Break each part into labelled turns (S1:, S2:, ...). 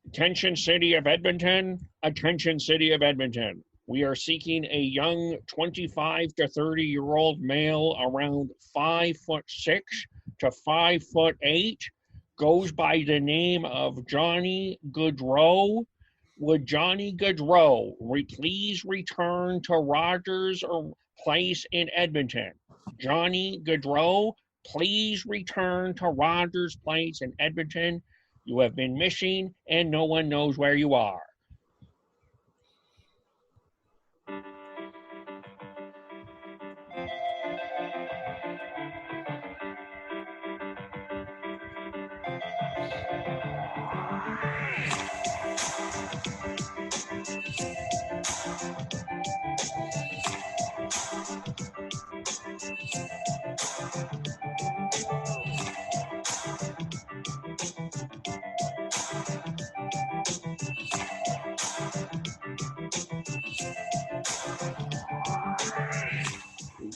S1: Attention, City of Edmonton. Attention, City of Edmonton. We are seeking a young 25 to 30-year-old male around 5'6" to 5'8", goes by the name of Johnny Gaudreau. Would Johnny Gaudreau please return to Rogers Place in Edmonton? Johnny Gaudreau, please return to Rogers Place in Edmonton. You have been missing, and no one knows where you are.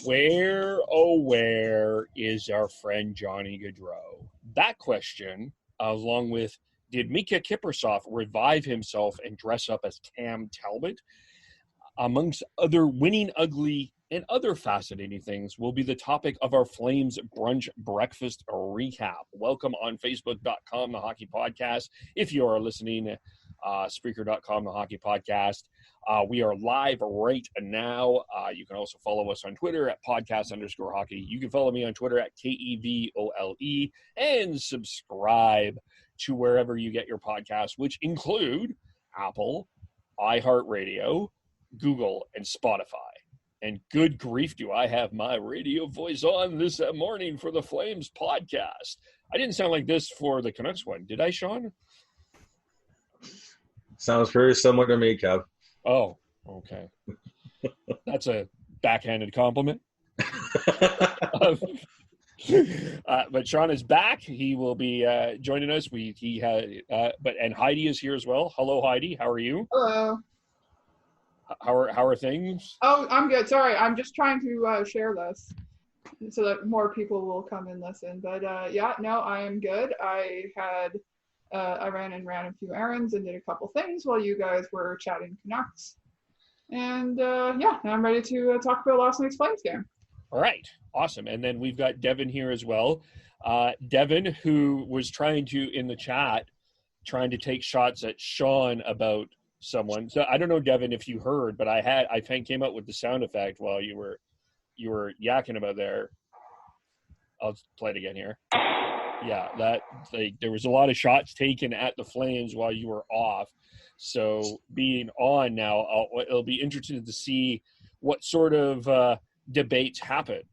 S1: Where, oh, where is our friend Johnny Gaudreau? That question, along with, did Mika Kiprusoff revive himself and dress up as Cam Talbot, amongst other winning ugly and other fascinating things, will be the topic of our Flames Brunch Breakfast recap. Welcome on Facebook.com, The Hockey Podcast. If you are listening, Spreaker.com, The Hockey Podcast. We are live right now. You can also follow us on Twitter at podcast_hockey. You can follow me on Twitter at KEVOLE and subscribe to wherever you get your podcasts, which include Apple, iHeartRadio, Google, and Spotify. And good grief, do I have my radio voice on this morning for the Flames podcast. I didn't sound like this for the Canucks one. Did I, Sean?
S2: Sounds very similar to me, Kev.
S1: Oh, okay. That's a backhanded compliment. But Sean is back. He will be joining us. And Heidi is here as well. Hello, Heidi. How are you?
S3: Hello.
S1: How are things?
S3: Oh, I'm good. Sorry, I'm just trying to share this so that more people will come and listen. But yeah, no, I am good. I ran a few errands and did a couple things while you guys were chatting Canucks. And yeah, now I'm ready to talk about last night's Flames game.
S1: All right, awesome. And then we've got Devin here as well. Devin, who was trying to, in the chat, trying to take shots at Sean about someone. So I don't know, Devin, if you heard, but I came up with the sound effect while you were yakking about there. I'll play it again here. Yeah, there was a lot of shots taken at the Flames while you were off. So being on now, it'll be interesting to see what sort of debates happen.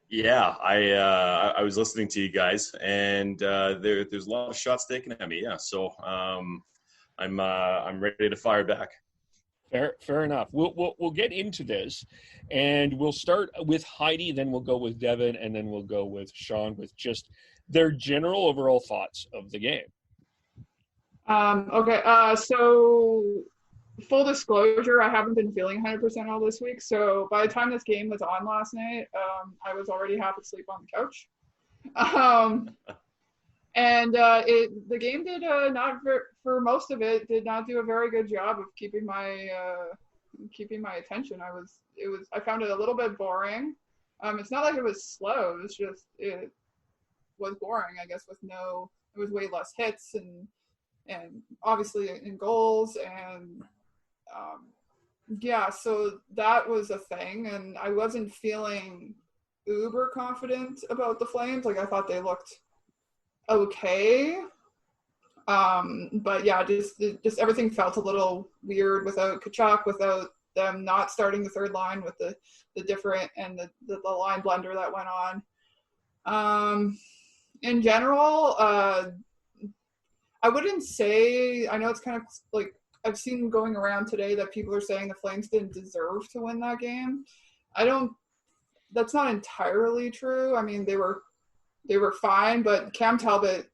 S4: Yeah, I was listening to you guys, and there's a lot of shots taken at me. Yeah, so I'm ready to fire back.
S1: Fair enough. We'll get into this, and we'll start with Heidi, then we'll go with Devin, and then we'll go with Sean with just their general overall thoughts of the game.
S3: Okay. So full disclosure, I haven't been feeling 100% all this week. So by the time this game was on last night, I was already half asleep on the couch. And the game did for most of it did not do a very good job of keeping my attention. I found it a little bit boring. It's not like it was slow. It's just it was boring. I guess it was way less hits and obviously in goals and yeah. So that was a thing, and I wasn't feeling uber confident about the Flames. Like I thought they looked okay, but yeah, just everything felt a little weird without Tkachuk, without them not starting the third line with the different and the line blender that went on. In general, I wouldn't say, I know it's kind of like I've seen going around today that people are saying the Flames didn't deserve to win that game. That's not entirely true. I mean, they were fine, but Cam Talbot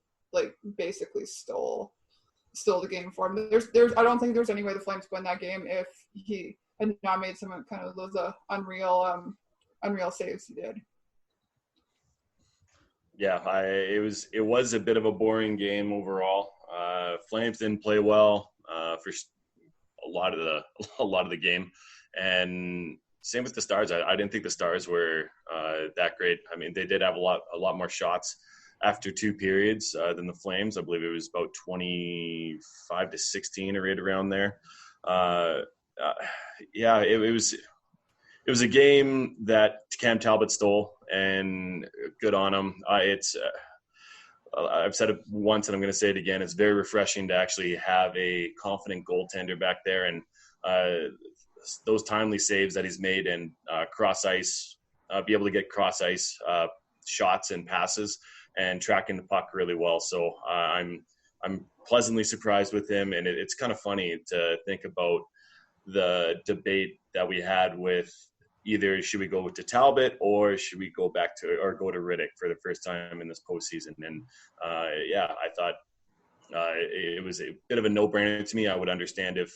S3: basically stole the game for him. I don't think there's any way the Flames win that game if he had not made some kind of those unreal saves he did.
S4: Yeah, it was a bit of a boring game overall. Flames didn't play well for a lot of the game, and same with the Stars. I didn't think the Stars were that great. I mean, they did have a lot more shots after 2 periods than the Flames. I believe it was about 25-16 or right around there. Yeah, it was a game that Cam Talbot stole, and good on him. I've said it once and I'm going to say it again. It's very refreshing to actually have a confident goaltender back there, and those timely saves that he's made and cross ice, be able to get cross ice shots and passes and tracking the puck really well. So I'm pleasantly surprised with him, and it's kind of funny to think about the debate that we had with either should we go to Talbot or should we go back to or go to Riddick for the first time in this postseason. And I thought it was a bit of a no-brainer to me. I would understand if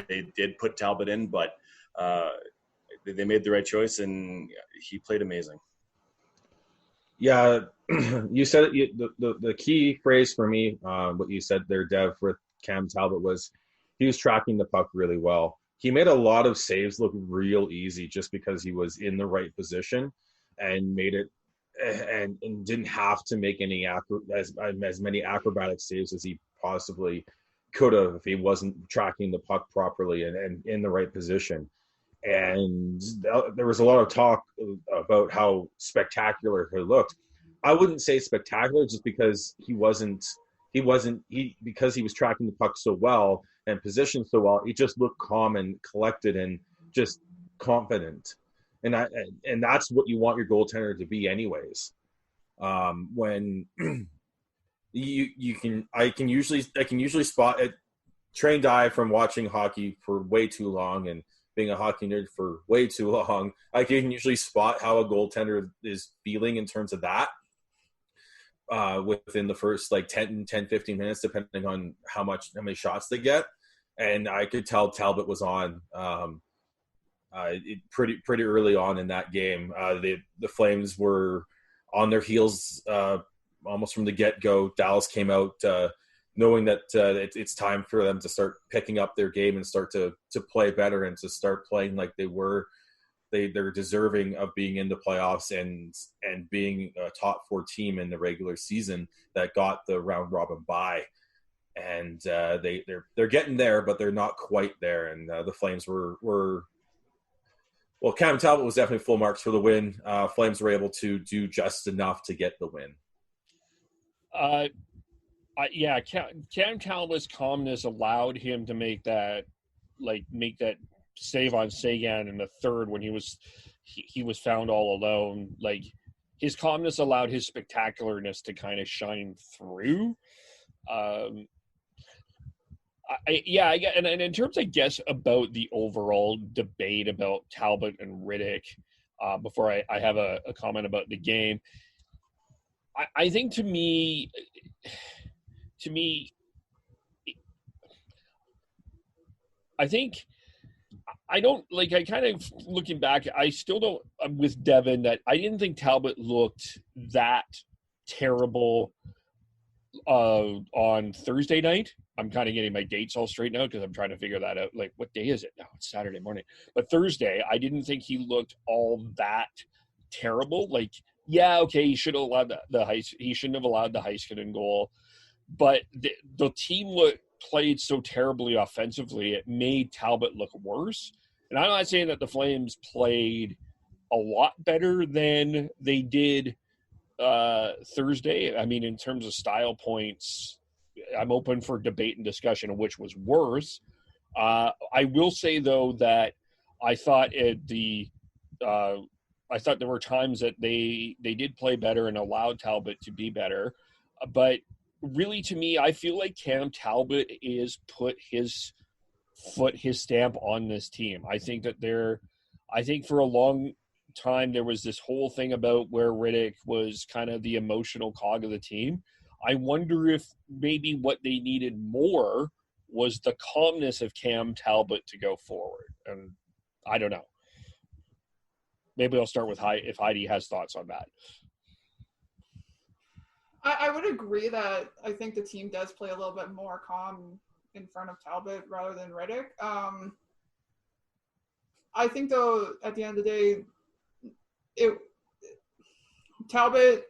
S4: they did put Talbot in, but they made the right choice, and he played amazing.
S2: Yeah, you said it. The key phrase for me, what you said there, Dev, with Cam Talbot was he was tracking the puck really well. He made a lot of saves look real easy just because he was in the right position and made it and didn't have to make as many acrobatic saves as he possibly could have if he wasn't tracking the puck properly and in the right position. And there was a lot of talk about how spectacular he looked. I wouldn't say spectacular just because because he was tracking the puck so well and positioned so well. He just looked calm and collected and just confident. And that's what you want your goaltender to be anyways. When I can usually spot it. Trained eye from watching hockey for way too long and being a hockey nerd for way too long, I can usually spot how a goaltender is feeling in terms of that within the first 10, 15 minutes, depending on how many shots they get. And I could tell Talbot was on pretty early on in that game. The Flames were on their heels almost from the get-go. Dallas came out knowing that it's time for them to start picking up their game and start to play better and to start playing like they're deserving of being in the playoffs and being a top 4 team in the regular season that got the round robin bye. And they're getting there, but they're not quite there. And the Flames were Cam Talbot was definitely full marks for the win. Flames were able to do just enough to get the win.
S1: Cam Talbot's calmness allowed him to make that save on Sagan in the third when he was found all alone. Like, his calmness allowed his spectacularness to kind of shine through. And in terms, I guess, about the overall debate about Talbot and Riddick, before I have a comment about the game, I think to me, I think I don't I kind of looking back, I still don't. I'm with Devin that I didn't think Talbot looked that terrible on Thursday night. I'm kind of getting my dates all straight now because I'm trying to figure that out. Like, what day is it now? It's Saturday morning. But Thursday, I didn't think he looked all that terrible. Like, yeah, okay, he should have allowed he shouldn't have allowed the Heiskanen goal. But the team played so terribly offensively, it made Talbot look worse. And I'm not saying that the Flames played a lot better than they did Thursday. I mean, in terms of style points, I'm open for debate and discussion of which was worse. I will say, though, that I thought there were times that they did play better and allowed Talbot to be better. But really, to me, I feel like Cam Talbot is put his stamp on this team. I think for a long time there was this whole thing about where Riddick was kind of the emotional cog of the team. I wonder if maybe what they needed more was the calmness of Cam Talbot to go forward. And I don't know. Maybe I'll start with if Heidi has thoughts on that.
S3: I would agree that I think the team does play a little bit more calm in front of Talbot rather than Riddick. I think, though, at the end of the day, Talbot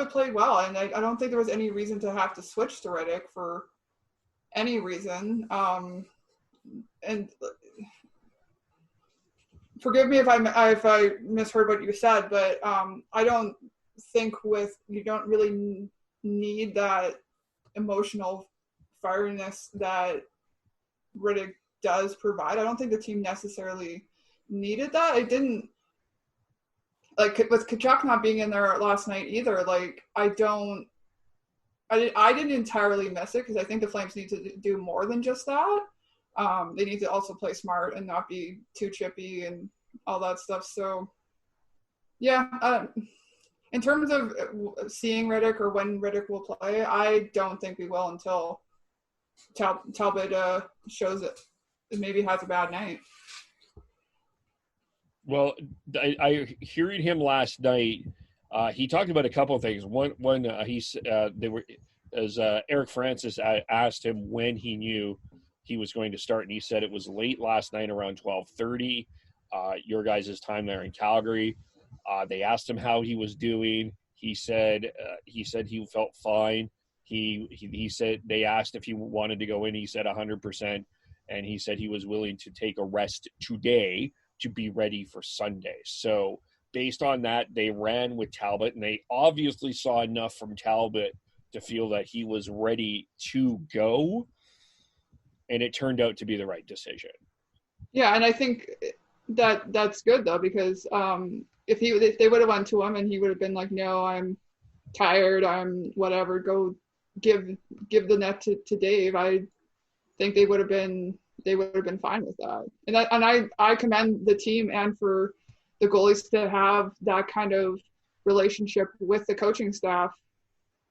S3: played well, and I don't think there was any reason to have to switch to Riddick for any reason. And forgive me if I misheard what you said, but I don't think you don't really need that emotional fieriness that Riddick does provide. I don't think the team necessarily needed that. It didn't, like, with Tkachuk not being in there last night either. Like, I didn't entirely miss it, because I think the Flames need to do more than just that. They need to also play smart and not be too chippy and all that stuff. So, yeah, in terms of seeing Riddick or when Riddick will play, I don't think we will until Talbot shows it maybe has a bad night.
S1: Well, I hearing him last night, he talked about a couple of things. One, Eric Francis asked him when he knew he was going to start, and he said it was late last night around 12:30. Your guys' time there in Calgary. They asked him how he was doing. He said he felt fine. He said they asked if he wanted to go in. He said 100%, and he said he was willing to take a rest today to be ready for Sunday. So based on that, they ran with Talbot, and they obviously saw enough from Talbot to feel that he was ready to go, and it turned out to be the right decision.
S3: Yeah, and I think that's good, though, because if they would have went to him and he would have been like, no, I'm tired, I'm whatever, go give the net to Dave, I think they would have been fine with that. And I commend the team and for the goalies to have that kind of relationship with the coaching staff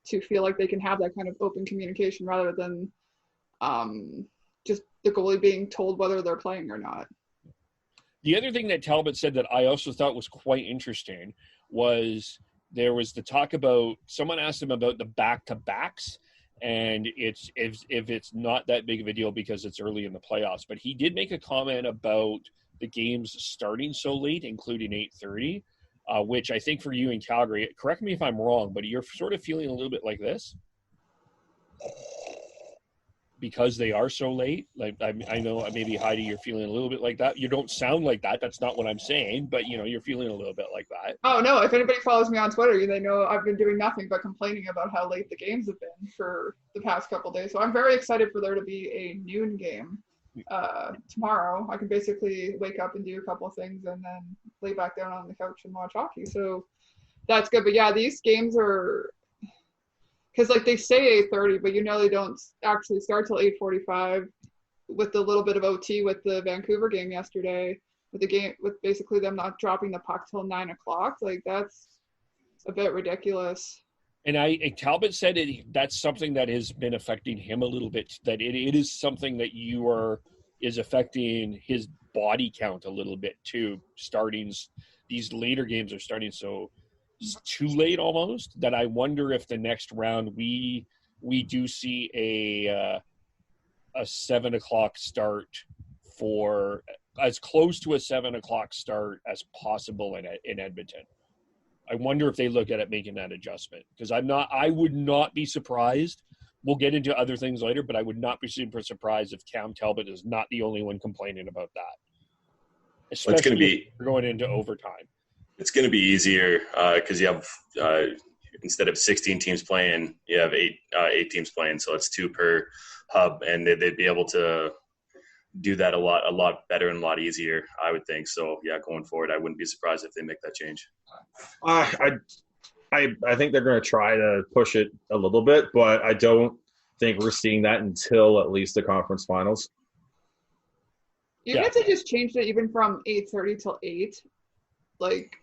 S3: to feel like they can have that kind of open communication rather than just the goalie being told whether they're playing or not.
S1: The other thing that Talbot said that I also thought was quite interesting was there was the talk about, someone asked him about the back-to-backs, and if it's not that big of a deal because it's early in the playoffs. But he did make a comment about the games starting so late, including 8:30, which I think for you in Calgary, correct me if I'm wrong, but you're sort of feeling a little bit like this? Because they are so late? Like, I know maybe, Heidi, you're feeling a little bit like that. You don't sound like that. That's not what I'm saying, but, you're feeling a little bit like that.
S3: Oh, no. If anybody follows me on Twitter, they know I've been doing nothing but complaining about how late the games have been for the past couple days. So I'm very excited for there to be a noon game tomorrow. I can basically wake up and do a couple of things and then lay back down on the couch and watch hockey. So that's good. But, yeah, these games are – because, like, they say 8:30, but they don't actually start till 8:45 with the little bit of OT with the Vancouver game yesterday, with basically them not dropping the puck till 9 o'clock. Like, that's a bit ridiculous.
S1: And Talbot said that's something that has been affecting him a little bit, that it is something that is affecting his body count a little bit too. These later games are starting so too late almost, that I wonder if the next round we do see a 7 o'clock start, for as close to a 7 o'clock start as possible in Edmonton. I wonder if they look at it making that adjustment, because I would not be surprised. We'll get into other things later, but I would not be super surprised if Cam Talbot is not the only one complaining about that. Especially if we're going into overtime.
S4: It's going to be easier because you have instead of 16 teams playing, you have eight teams playing, so it's 2 per hub, and they'd be able to do that a lot better and a lot easier, I would think. So yeah, going forward, I wouldn't be surprised if they make that change.
S2: I think they're going to try to push it a little bit, but I don't think we're seeing that until at least the conference finals.
S3: Even if they just changed it even from 8:30 till 8, like,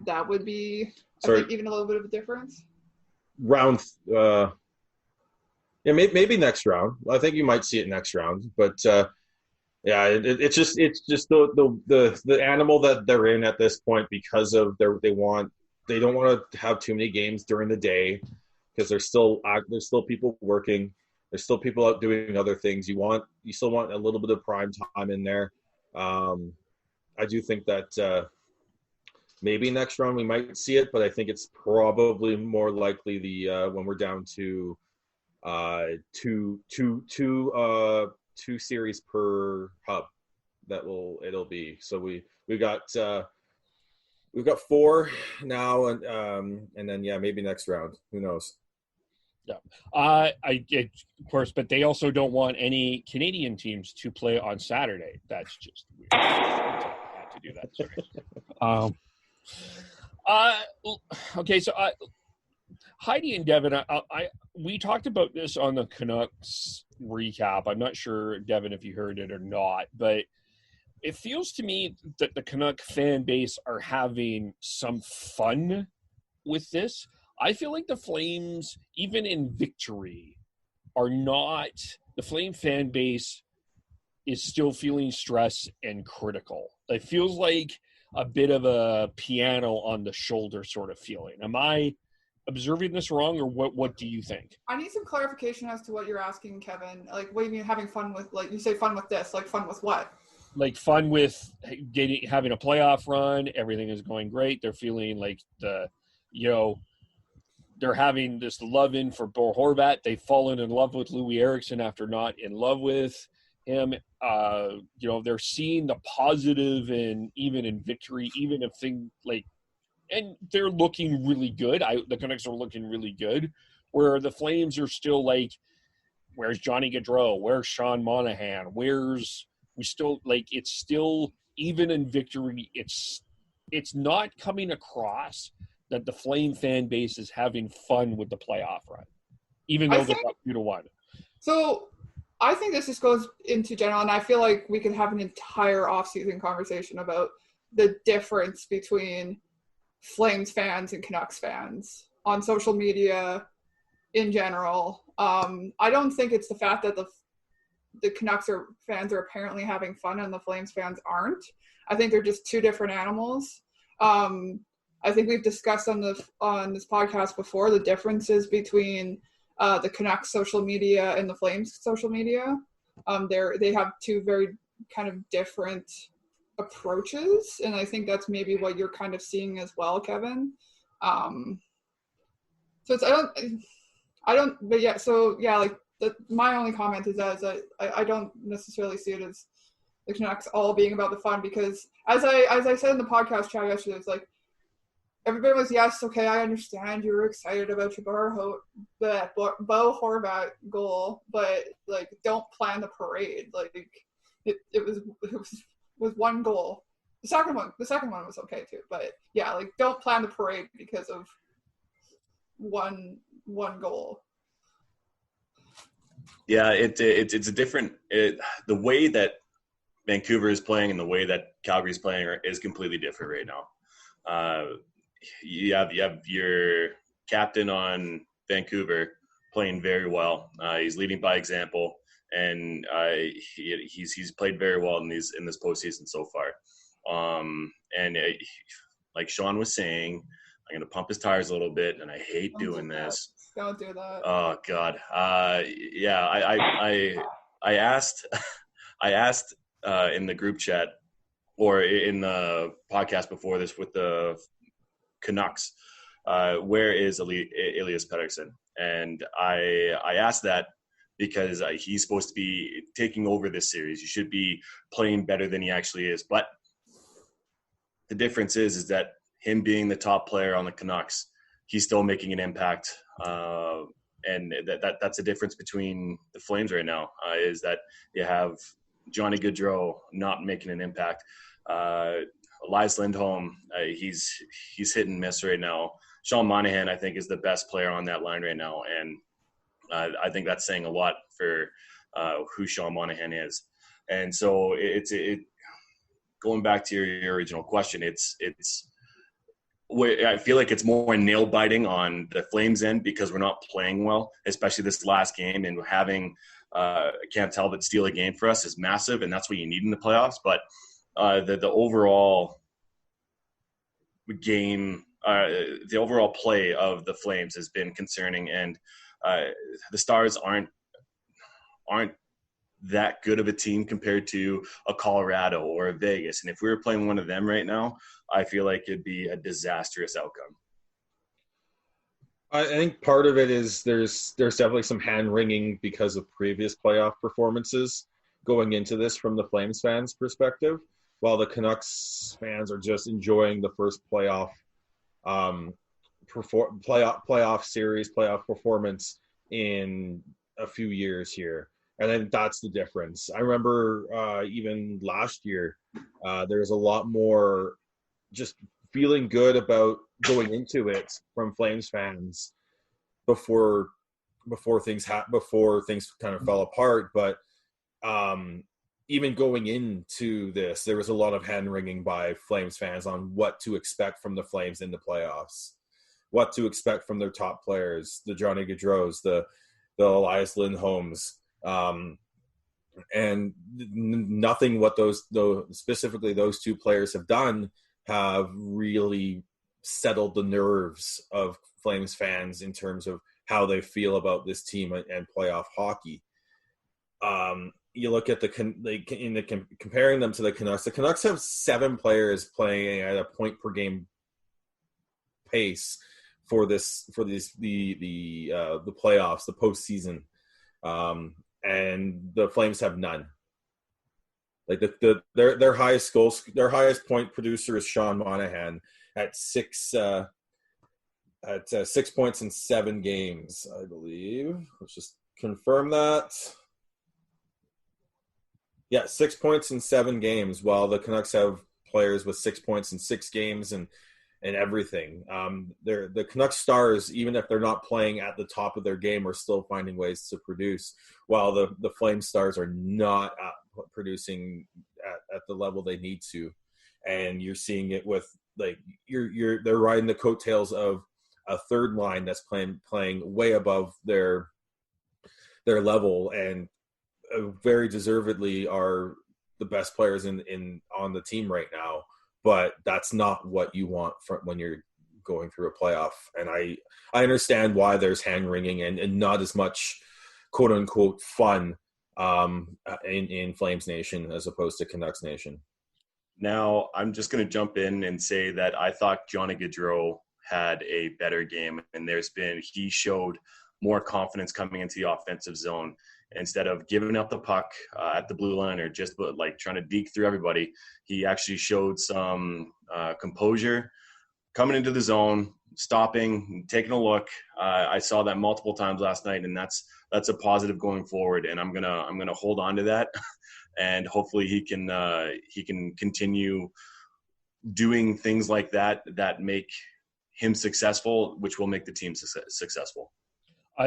S3: that would be, I think, even a little bit of a difference.
S2: Maybe next round. I think you might see it next round, but it's just the animal that they're in at this point, because of they don't want to have too many games during the day, because there's still people working. There's still people out doing other things. You still want a little bit of prime time in there. I do think that maybe next round we might see it, but I think it's probably more likely when we're down to two series per hub it'll be. So we've got 4 now, and then maybe next round. Who knows?
S1: Yeah, of course, but they also don't want any Canadian teams to play on Saturday. That's just weird. I had to do that. Sorry. Okay, so Heidi and Devin, we talked about this on the Canucks recap. I'm not sure, Devin, if you heard it or not, but it feels to me that the Canuck fan base are having some fun with this. I feel like the Flames, even in victory, are not – the Flame fan base is still feeling stress and critical. It feels like a bit of a piano on the shoulder sort of feeling. Am I observing this wrong, or what do you think?
S3: I need some clarification as to what you're asking, Kevin. Like, what do you mean having fun with – like, you say fun with this. Like, fun with what?
S1: Like fun with having a playoff run. Everything is going great. They're feeling like they're having this love-in for Bo Horvat. They've fallen in love with Louis Eriksson after not in love with him. They're seeing the positive even in victory, even if things like – and they're looking really good. The Canucks are looking really good, where the Flames are still like, where's Johnny Gaudreau? Where's Sean Monahan? It's still, even in victory, it's not coming across that the Flame fan base is having fun with the playoff run, even though they're up 2-1.
S3: So I think this just goes into general, and I feel like we could have an entire offseason conversation about the difference between Flames fans and Canucks fans on social media in general. I don't think it's the fact that the Canucks fans are apparently having fun and the Flames fans aren't. I think they're just two different animals. I think we've discussed on this podcast before the differences between the Canucks social media and the Flames social media. They have two very kind of different approaches, and I think that's maybe what you're kind of seeing as well, Kevin. My only comment is that I don't necessarily see it as the Canucks all being about the fun, because as I said in the podcast chat yesterday, it's like everybody was, yes, okay, I understand you were excited about your Bo Horvat goal, but like don't plan the parade. Like it was one goal. The second one was okay too, but yeah, like don't plan the parade because of one goal.
S4: Yeah, it's a different the way that Vancouver is playing and the way that Calgary is playing is completely different right now. You have your captain on Vancouver playing very well. He's leading by example, and he's played very well in this postseason so far. Like Sean was saying, I'm going to pump his tires a little bit, and I hate doing this.
S3: Don't do that.
S4: Oh God. I asked in the group chat or in the podcast before this with the Canucks, where is Elias Pettersson? And I asked that because he's supposed to be taking over this series. He should be playing better than he actually is. But the difference is that him being the top player on the Canucks, he's still making an impact. And that's the difference between the Flames right now, is that you have Johnny Gaudreau not making an impact. Elias Lindholm, he's hit and miss right now. Sean Monahan, I think, is the best player on that line right now. And I think that's saying a lot for who Sean Monahan is. And so it's going back to your original question, I feel like it's more nail biting on the Flames end because we're not playing well, especially this last game, and having Cam Talbot steal a game for us is massive, and that's what you need in the playoffs. But the overall game the overall play of the Flames has been concerning, and the Stars aren't that good of a team compared to a Colorado or a Vegas. And if we were playing one of them right now, I feel like it'd be a disastrous outcome.
S2: I think part of it is there's definitely some hand wringing because of previous playoff performances going into this from the Flames fans' perspective, while the Canucks fans are just enjoying the first playoff series, playoff performance in a few years here. And then that's the difference. I remember even last year, there's a lot more just feeling good about going into it from Flames fans before things kind of fell apart. But even going into this, there was a lot of hand wringing by Flames fans on what to expect from the Flames in the playoffs, what to expect from their top players, the Johnny Gaudreaus, the Elias Lindholms. And nothing what specifically those two players have done have really settled the nerves of Flames fans in terms of how they feel about this team and playoff hockey. You look at comparing them to the Canucks. The Canucks have 7 players playing at a point per game pace for the playoffs, the postseason. And the Flames have none. Like their highest point producer is Sean Monahan at 6 points in 7 games, I believe. Let's just confirm that. Yeah, 6 points in 7 games, while the Canucks have players with 6 points in 6 games and everything. The Canucks Stars, even if they're not playing at the top of their game, are still finding ways to produce, while the Flame Stars are not producing at the level they need to. And you're seeing it with they're riding the coattails of a third line that's playing way above their level, and very deservedly are the best players on the team right now. But that's not what you want when you're going through a playoff. And I understand why there's hand wringing and not as much quote unquote fun in Flames Nation as opposed to Canucks Nation.
S4: Now, I'm just going to jump in and say that I thought Johnny Gaudreau had a better game, and he showed more confidence coming into the offensive zone. Instead of giving up the puck at the blue line or just like trying to deke through everybody, he actually showed some composure coming into the zone, stopping, taking a look. I saw that multiple times last night, and that's a positive going forward. And I'm gonna hold on to that, and hopefully he can continue doing things like that make him successful, which will make the team successful.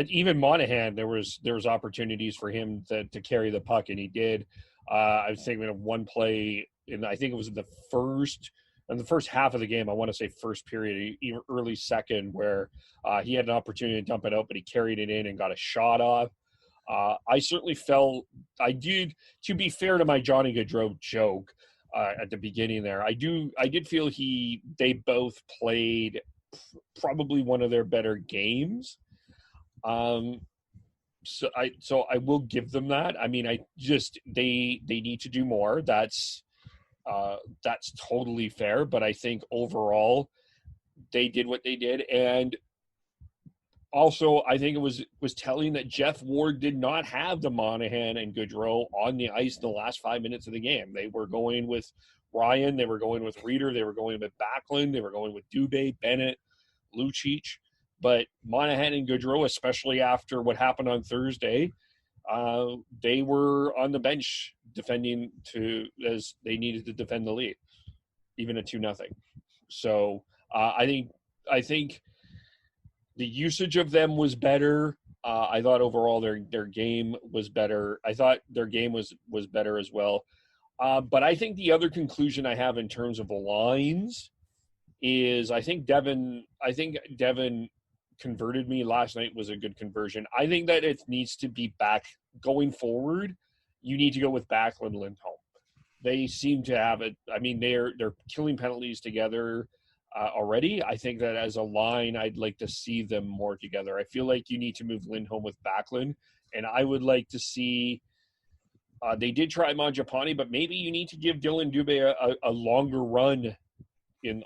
S1: Even Monahan, there was opportunities for him to carry the puck, and he did. I was thinking of one play, and I think it was in the first half of the game. I want to say first period, even early second, where he had an opportunity to dump it out, but he carried it in and got a shot off. I certainly felt I did. To be fair to my Johnny Gaudreau joke at the beginning there, I did feel they both played probably one of their better games. So I will give them that. I mean, they need to do more. That's totally fair. But I think overall they did what they did. And also I think it was telling that Jeff Ward did not have the Monahan and Gaudreau on the ice in the last 5 minutes of the game. They were going with Ryan. They were going with Reeder. They were going with Backlund. They were going with Dubé, Bennett, Lucic. But Monahan and Gaudreau, especially after what happened on Thursday, they were on the bench defending as they needed to defend the lead, even at 2-0. So I think the usage of them was better. I thought overall their game was better. I thought their game was better as well. But I think the other conclusion I have in terms of the lines is I think Devin converted me last night. Was a good conversion. I think that it needs to be back going forward. You need to go with Backlund, Lindholm. They seem to have it. I mean, they're killing penalties together. already. I think that as a line, I'd like to see them more together. I feel like you need to move Lindholm with Backlund, and I would like to see. They did try Mangiapane, but maybe you need to give Dylan Dubé a longer run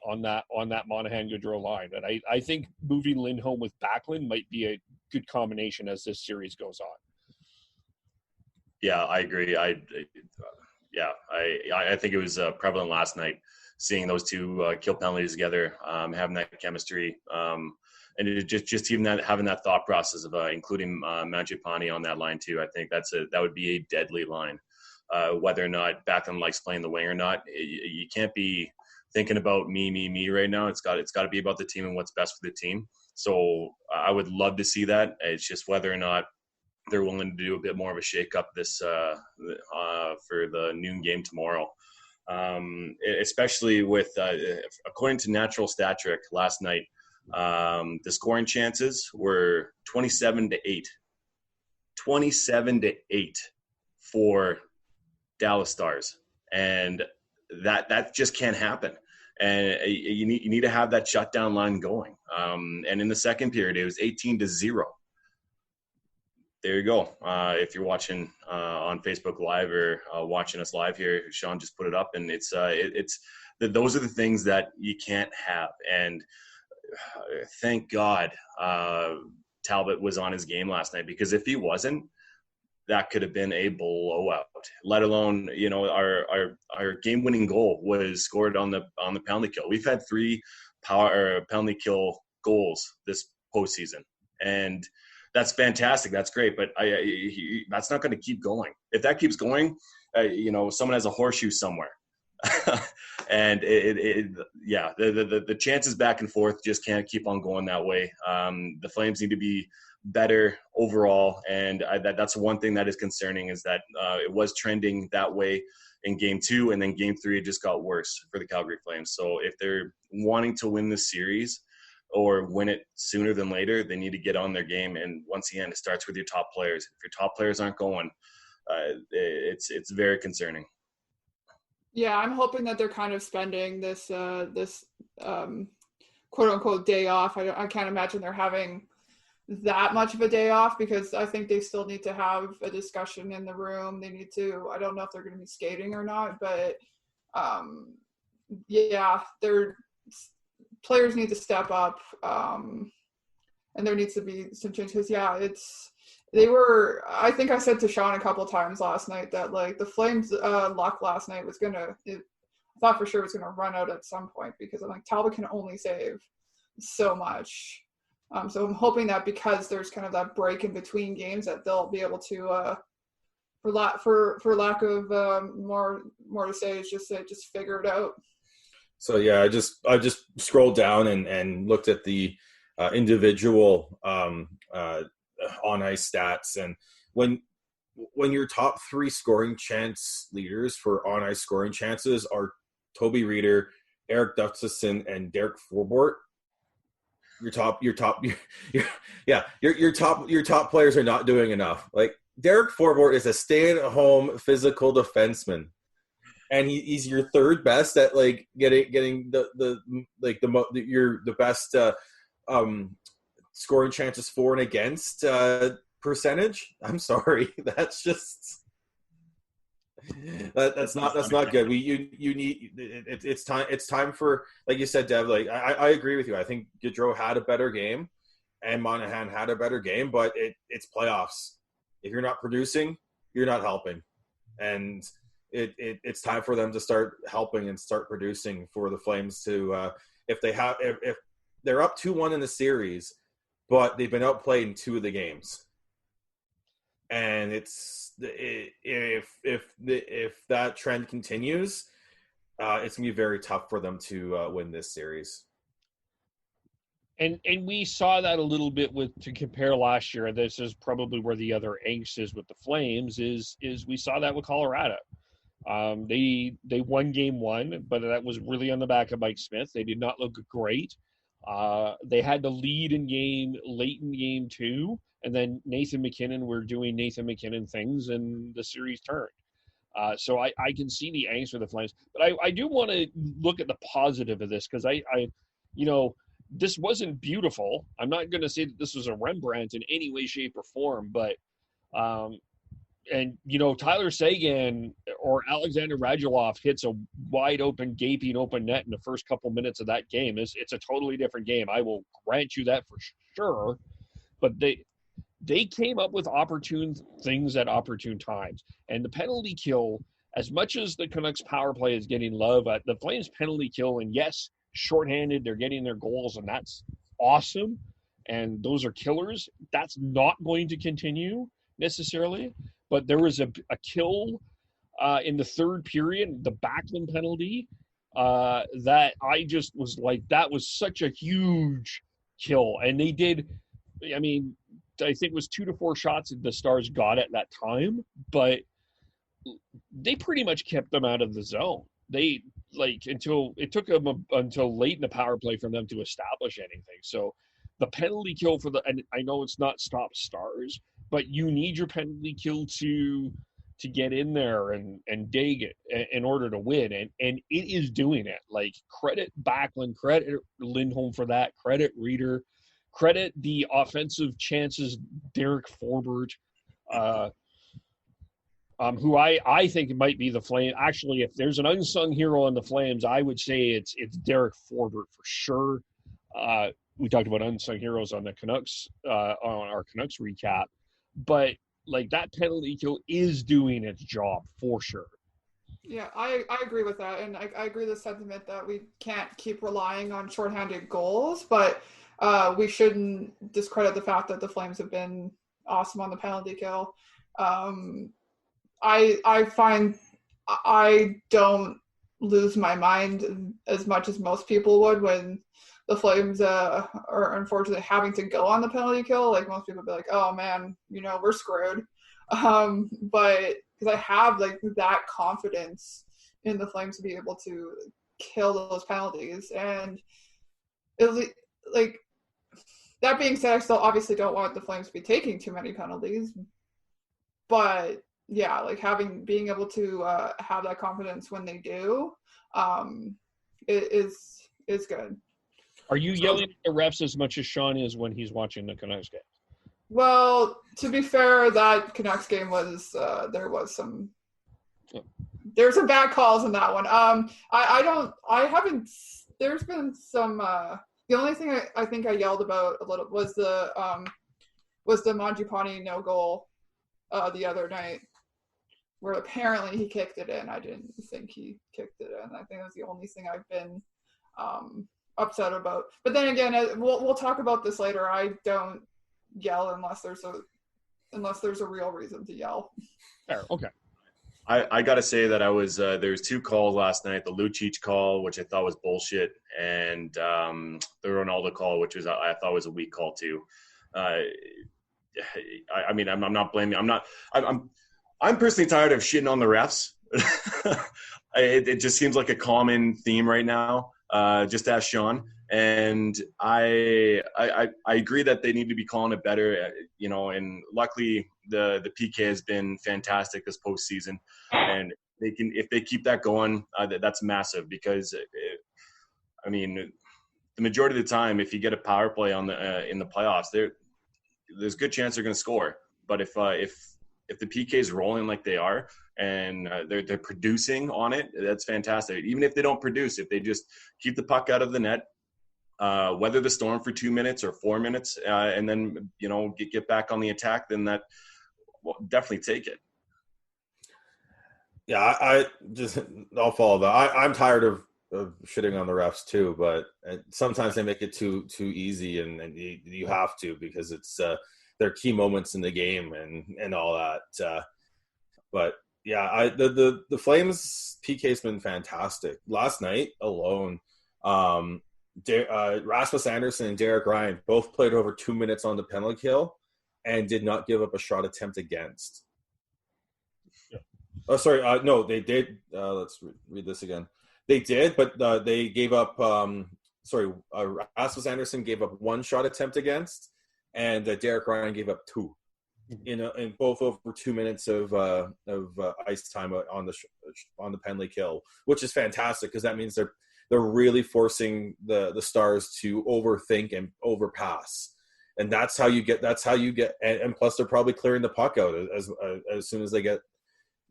S1: on that Monahan Gaudreau line. And I think moving Lindholm with Backlund might be a good combination as this series goes on.
S4: Yeah, I agree. I think it was prevalent last night, seeing those two kill penalties together, having that chemistry, and it just even that having that thought process of including Mangiapane on that line too. I think that would be a deadly line. Whether or not Backlund likes playing the wing or not, you can't be thinking about me right now. It's got to be about the team and what's best for the team. So I would love to see that. It's just whether or not they're willing to do a bit more of a shakeup this for the noon game tomorrow. Especially with according to Natural Stat Trick last night, the scoring chances were 27-8. 27-8 for Dallas Stars, and that just can't happen. And you need to have that shutdown line going. And in the second period, it was 18-0. There you go. If you're watching on Facebook Live or watching us live here, Sean just put it up, and those are the things that you can't have. And thank God Talbot was on his game last night, because if he wasn't, that could have been a blowout. Let alone, our game-winning goal was scored on the penalty kill. We've had 3 penalty kill goals this postseason, and that's fantastic. That's great, but that's not going to keep going. If that keeps going, someone has a horseshoe somewhere, and the chances back and forth just can't keep on going that way. The Flames need to be better overall, and that's one thing that is concerning, is that it was trending that way in Game 2, and then Game 3 it just got worse for the Calgary Flames. So if they're wanting to win this series or win it sooner than later, they need to get on their game. And once again, it starts with your top players. If your top players aren't going, it's very concerning.
S3: Yeah, I'm hoping that they're kind of spending this quote unquote day off. I can't imagine they're having that much of a day off, because I think they still need to have a discussion in the room. They need to, I don't know if they're going to be skating or not, but their players need to step up, and there needs to be some changes. I think I said to Sean a couple times last night that like the Flames luck last night was I thought for sure it was gonna run out at some point, because I'm like, Talbot can only save so much. So I'm hoping that because there's kind of that break in between games, that they'll be able to, for lack of more to say, is just figure it out.
S2: So yeah, I just scrolled down and looked at the individual on ice stats, and when your top 3 scoring chance leaders for on ice scoring chances are Toby Reeder, Eric Gustafsson, and Derek Forbort, your top players are not doing enough. Like, Derek Forbort is a stay-at-home physical defenseman, and he's your third best at like getting the best scoring chances for and against percentage. I'm sorry, that's just that's not good. You need it's time for, like you said, Dev. Like I agree with you. I think Gaudreau had a better game, and Monahan had a better game, but it's playoffs. If you're not producing, you're not helping, and it's time for them to start helping and start producing for the Flames to if they're up 2-1 in the series, but they've been outplayed in 2 of the games. And if that trend continues, it's gonna be very tough for them to win this series.
S1: And we saw that a little bit to compare last year. This is probably where the other angst is with the Flames. Is we saw that with Colorado. They won Game 1, but that was really on the back of Mike Smith. They did not look great. They had the lead late in Game 2. And then Nathan MacKinnon were doing Nathan MacKinnon things, and the series turned. So I can see the angst for the Flames. But I do want to look at the positive of this, because this wasn't beautiful. I'm not going to say that this was a Rembrandt in any way, shape, or form, but and Tyler Seguin or Alexander Radulov hits a wide open, gaping open net in the first couple minutes of that game. It's a totally different game. I will grant you that for sure. But they came up with opportune things at opportune times. And the penalty kill, as much as the Canucks power play is getting love, the Flames penalty kill, and yes, shorthanded, they're getting their goals, and that's awesome. And those are killers. That's not going to continue necessarily. But there was a kill in the third period, the Backlund penalty, that I just was like, that was such a huge kill. And they did, I think it was 2 to 4 shots that the Stars got at that time, but they pretty much kept them out of the zone. They, until it took them until late in the power play for them to establish anything. So the penalty kill and I know it's not stop Stars, but you need your penalty kill to get in there and dig it in order to win. And it is doing it. Credit Backlund, credit Lindholm for that, credit Reeder, credit the offensive chances, Derek Forbort, who I think might be the Flame. Actually, if there's an unsung hero on the Flames, I would say it's Derek Forbort for sure. We talked about unsung heroes on the Canucks, on our Canucks recap. But that penalty kill is doing its job for sure.
S3: Yeah, I agree with that. And I agree with the sentiment that we can't keep relying on shorthanded goals, but we shouldn't discredit the fact that the Flames have been awesome on the penalty kill. I find I don't lose my mind as much as most people would when the Flames are unfortunately having to go on the penalty kill. Most people be like, oh man, we're screwed. But because I have that confidence in the Flames to be able to kill those penalties. And that being said, I still obviously don't want the Flames to be taking too many penalties. But yeah, being able to have that confidence when they do, is good.
S1: Are you yelling at the refs as much as Sean is when he's watching the Canucks game?
S3: Well, to be fair, that Canucks game was there's some bad calls in that one. There's been some. The only thing I think I yelled about a little was the Mangiapane no goal the other night, where apparently he kicked it in. I didn't think he kicked it in. I think that's the only thing I've been upset about. But then again, we'll talk about this later. I don't yell unless there's a real reason to yell.
S1: Fair, okay.
S4: I got to say that I was there was 2 calls last night. The Lucic call, which I thought was bullshit, and the Ronaldo call, which I thought was a weak call too. I'm not blaming. I'm personally tired of shitting on the refs. It just seems like a common theme right now. Just ask Sean. And I agree that they need to be calling it better, and luckily the PK has been fantastic this postseason, and if they keep that going, that's massive, because the majority of the time, if you get a power play on in the playoffs, there's a good chance they're going to score. But if the PK is rolling like they are, and they're producing on it, that's fantastic. Even if they don't produce, if they just keep the puck out of the net, weather the storm for 2 minutes or 4 minutes, and then get back on the attack, then that will definitely take it.
S2: Yeah, I'll follow that. I'm tired of shitting on the refs too, but sometimes they make it too easy, and you have to, because it's their key moments in the game and all that. But yeah, the Flames PK's been fantastic. Last night alone, Rasmus Anderson and Derek Ryan both played over 2 minutes on the penalty kill and did not give up a shot attempt against. Yeah. Oh, sorry. No, they did. Let's read this again. They did, but they gave up. Rasmus Anderson gave up 1 shot attempt against, and Derek Ryan gave up 2. In both over 2 minutes of ice time on the penalty kill, which is fantastic, because that means they're really forcing the Stars to overthink and overpass. And that's how you get, and plus they're probably clearing the puck out as soon as they get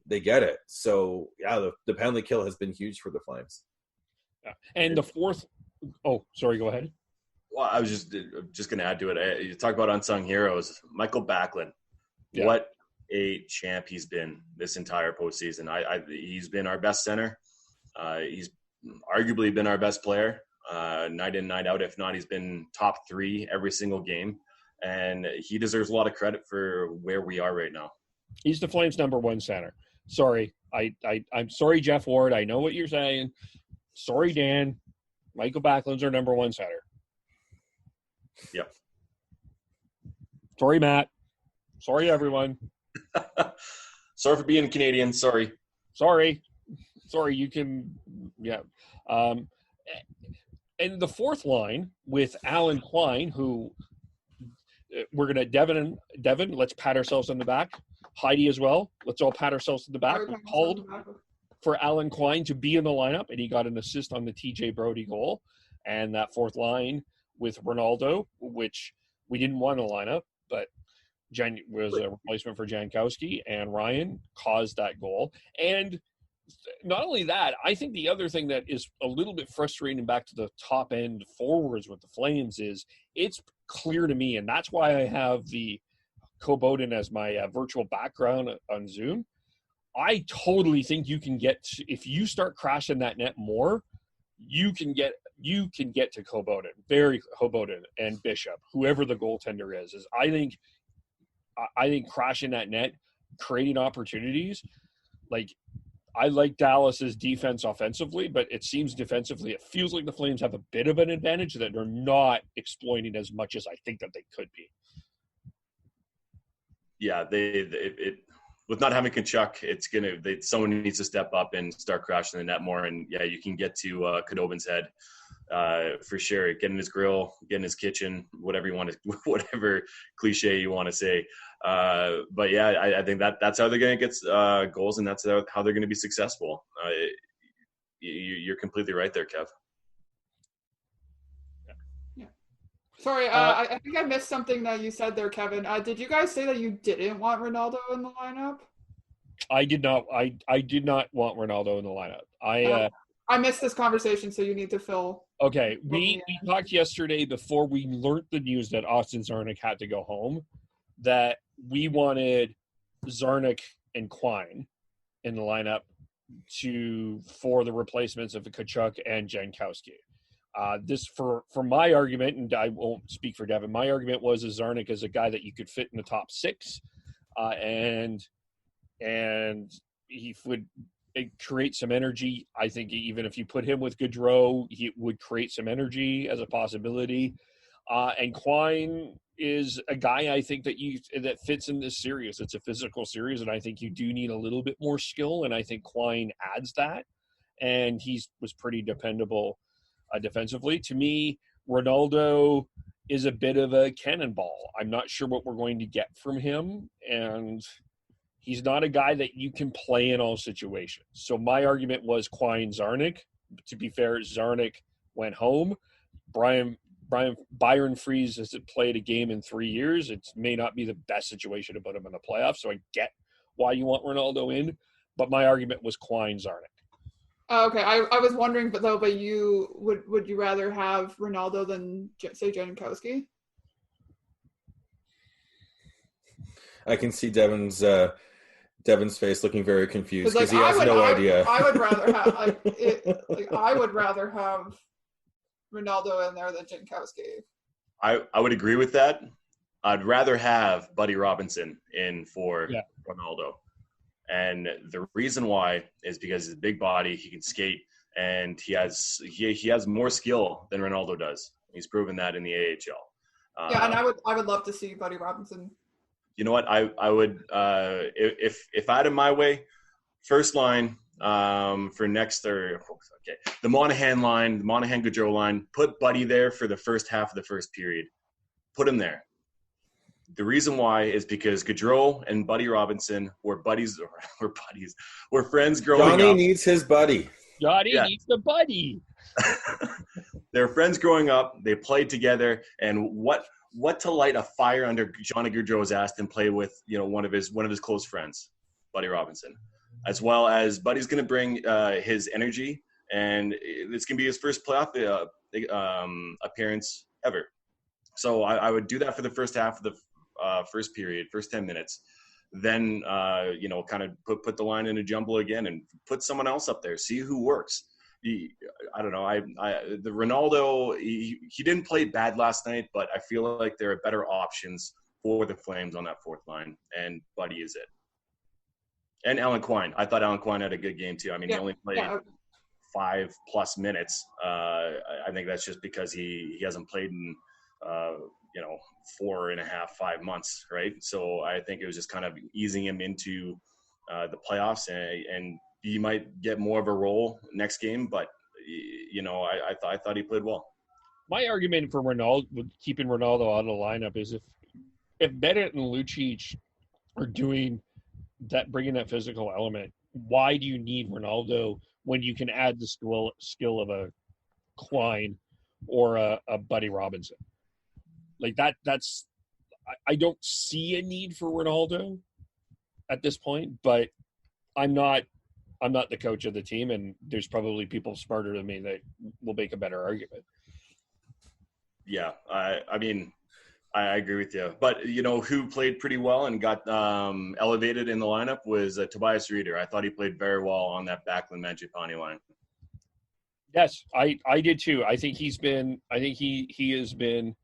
S2: it. So yeah, the penalty kill has been huge for the Flames.
S1: Yeah. And the fourth, sorry, go ahead.
S4: Well, I was just going to add to it. You talk about unsung heroes, Michael Backlund. Yeah. What a champ he's been this entire postseason. He's been our best center. He's arguably been our best player. Night in, night out. If not, he's been top 3 every single game, and he deserves a lot of credit for where we are right now.
S1: He's the Flames' number 1 center. Sorry, I'm sorry, Jeff Ward. I know what you're saying. Sorry, Dan. Michael Backlund's our number 1 center.
S4: Yep.
S1: Sorry, Matt. Sorry, everyone.
S4: Sorry for being Canadian. Sorry. You can, yeah. And the fourth line with Alan Quine, who we're going to Devin, let's pat ourselves on the back. Heidi as well. Let's all pat ourselves on the back. We called for Alan Quine to be in the lineup, and he got an assist on the TJ Brodie goal. And that fourth line with Ronaldo, which we didn't want in the lineup, but Jen was a replacement for Jankowski, and Ryan caused that goal. And not only that, I think the other thing that is a little bit frustrating back to the top end forwards with the Flames is it's clear to me, and that's why I have the Koboden as my virtual background on Zoom. I totally think you can get, if you start crashing that net more, you can get to Koboden and Bishop, whoever the goaltender is I think crashing that net, creating opportunities, like I like Dallas's defense offensively, but it seems defensively, it feels like the Flames have a bit of an advantage that they're not exploiting as much as I think that they could be. Yeah, with not having Kachuk, someone needs to step up and start crashing the net more. And yeah, you can get to Khudobin's head for sure. Get in his grill, get in his kitchen, whatever cliche you want to say. But yeah, I think that's how they're going to get goals, and that's how they're going to be successful. You're completely right there, Kev.
S3: Yeah. Sorry, I think I missed something that you said there, Kevin. Did you guys say that you didn't want Ronaldo in the lineup?
S1: I did not. I did not want Ronaldo in the lineup.
S3: I missed this conversation, so you need to fill.
S1: Okay, we talked yesterday before we learned the news that Austin Czarnik had to go home, that we wanted Czarnik and Quine in the lineup for the replacements of Kachuk and Jankowski. This for my argument, and I won't speak for Devin. My argument was Czarnik is a guy that you could fit in the top 6, and he would create some energy. I think even if you put him with Gaudreau, he would create some energy as a possibility. And Quine is a guy I think that fits in this series. It's a physical series, and I think you do need a little bit more skill, and I think Quine adds that. And was pretty dependable defensively. To me, Ronaldo is a bit of a cannonball. I'm not sure what we're going to get from him, and he's not a guy that you can play in all situations. So my argument was Quine Czarnik. To be fair, Czarnik went home. Byron Freeze hasn't played a game in 3 years. It may not be the best situation to put him in the playoffs, so I get why you want Ronaldo in. But my argument was Quine Czarnik.
S3: Okay, I was wondering, but you would you rather have Ronaldo than say Jankowski?
S2: I can see Devin's face looking very confused because he has no idea.
S3: I would rather have I would rather have Ronaldo in there than Jankowski.
S4: I would agree with that. I'd rather have Buddy Robinson in for Ronaldo. And the reason why is because he's a big body, he can skate, and he has more skill than Ronaldo does. He's proven that in the AHL.
S3: And I would love to see Buddy Robinson.
S4: You know what? I would if I had it my way, first line for next the Monahan line, the Monahan Gaudreau line, put Buddy there for the first half of the first period. Put him there. The reason why is because Gaudreau and Buddy Robinson were friends growing up.
S2: Johnny needs his buddy.
S1: Johnny needs the buddy.
S4: They're friends growing up. They played together, and what to light a fire under Johnny Gaudreau's ass than play with one of his close friends, Buddy Robinson, as well as Buddy's going to bring his energy, and it's going to be his first playoff appearance ever. So I would do that for the first half of the first period, first 10 minutes. Then, kind of put the line in a jumble again and put someone else up there. See who works. I don't know. The Ronaldo, he didn't play bad last night, but I feel like there are better options for the Flames on that fourth line, and Buddy is it. And Alan Quine. I thought Alan Quine had a good game too. I mean, he only played 5+ minutes. I think that's just because he hasn't played in 4.5, 5 months, right? So I think it was just kind of easing him into the playoffs, and he might get more of a role next game. But I thought he played well.
S1: My argument for keeping Ronaldo out of the lineup is if Bennett and Lucic are doing that, bringing that physical element, why do you need Ronaldo when you can add the skill of a Quine or a Buddy Robinson? Like that's I don't see a need for Ronaldo at this point, but I'm not the coach of the team, and there's probably people smarter than me that will make a better argument.
S4: Yeah, I mean, I agree with you. But who played pretty well and got elevated in the lineup was Tobias Rieder. I thought he played very well on that Backlund Mangiapane line.
S1: Yes, I did too. I think he has been.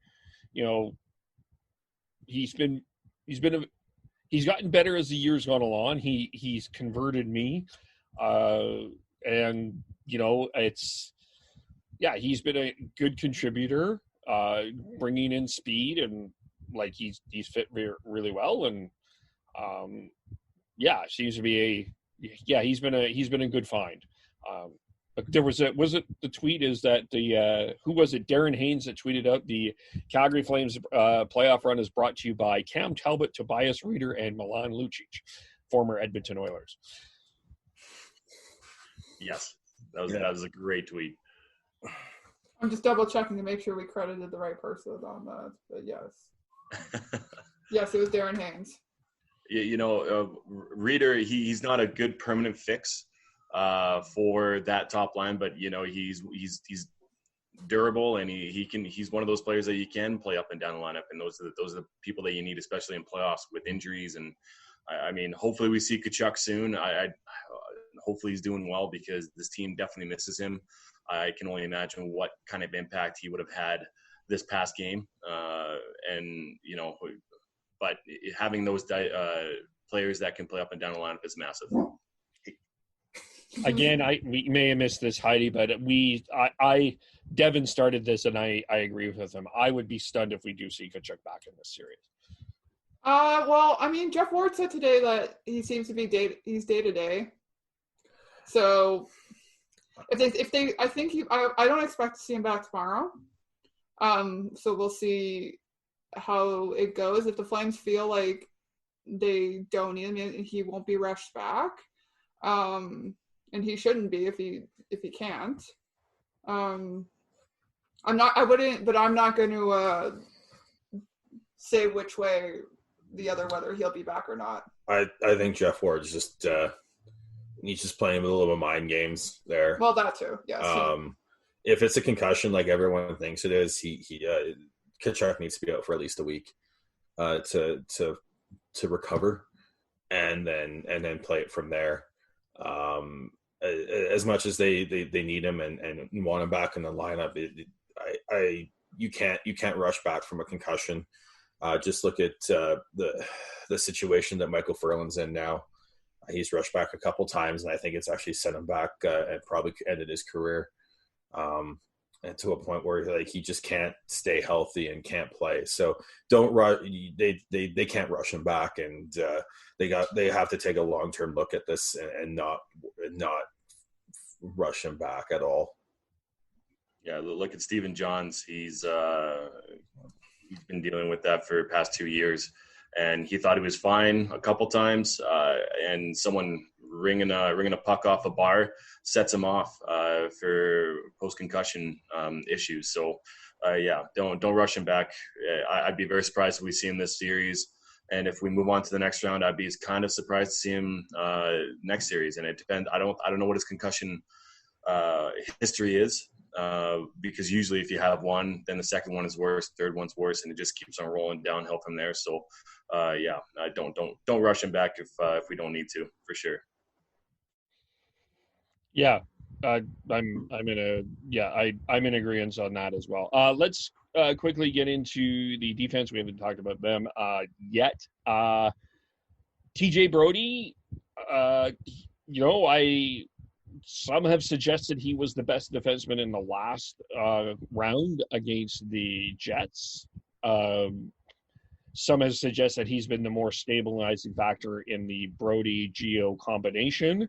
S1: He's gotten better as the years gone along. He's converted me, and he's been a good contributor, bringing in speed, and like he's fit really well, and seems to be he's been a good find. But there was the tweet is that who was it? Darren Haynes that tweeted out the Calgary Flames playoff run is brought to you by Cam Talbot, Tobias Rieder, and Milan Lucic, former Edmonton Oilers.
S4: Yes, that was a great tweet.
S3: I'm just double checking to make sure we credited the right person on that. But yes, yes, it was Darren Haynes.
S4: Rieder, he's not a good permanent fix for that top line, but he's durable, and he's one of those players that you can play up and down the lineup, and those are the people that you need, especially in playoffs with injuries. And I mean, hopefully we see Tkachuk soon. Hopefully he's doing well, because this team definitely misses him. I can only imagine what kind of impact he would have had this past game, but having those players that can play up and down the lineup is massive.
S1: Again, we may have missed this, Heidi, but Devin started this, and I agree with him. I would be stunned if we do see Tkachuk back in this series.
S3: Well, I mean, Jeff Ward said today that he seems to be he's day-to-day. So I don't expect to see him back tomorrow. So we'll see how it goes. If the Flames feel like they don't need him, he won't be rushed back. And he shouldn't be if he can't. I'm not going to say which way whether he'll be back or not.
S2: I think Jeff Ward's just he's just playing with a little mind games there.
S3: Well, that too. Yes.
S2: If it's a concussion like everyone thinks it is, Tkachuk needs to be out for at least a week to recover, and then play it from there. As much as they need him and want him back in the lineup, you can't rush back from a concussion. Just look at the situation that Michael Ferland's in now. He's rushed back a couple times, and I think it's actually set him back and probably ended his career. And to a point where he just can't stay healthy and can't play. So don't rush. They can't rush him back, and they have to take a long-term look at this and not rush him back at all.
S4: Yeah, look at Stephen Johns. He's been dealing with that for the past 2 years, and he thought he was fine a couple times, and someone ringing a puck off a bar sets him off for post-concussion issues. So, don't rush him back. I'd be very surprised if we see him this series. And if we move on to the next round, I'd be kind of surprised to see him next series. And it depends. I don't know what his concussion history is, because usually if you have one, then the second one is worse, third one's worse, and it just keeps on rolling downhill from there. So, don't rush him back if we don't need to, for sure.
S1: Yeah, I'm in agreement on that as well. Let's quickly get into the defense. We haven't talked about them yet. TJ Brodie, some have suggested he was the best defenseman in the last round against the Jets. Some have suggested he's been the more stabilizing factor in the Brodie-Gio combination.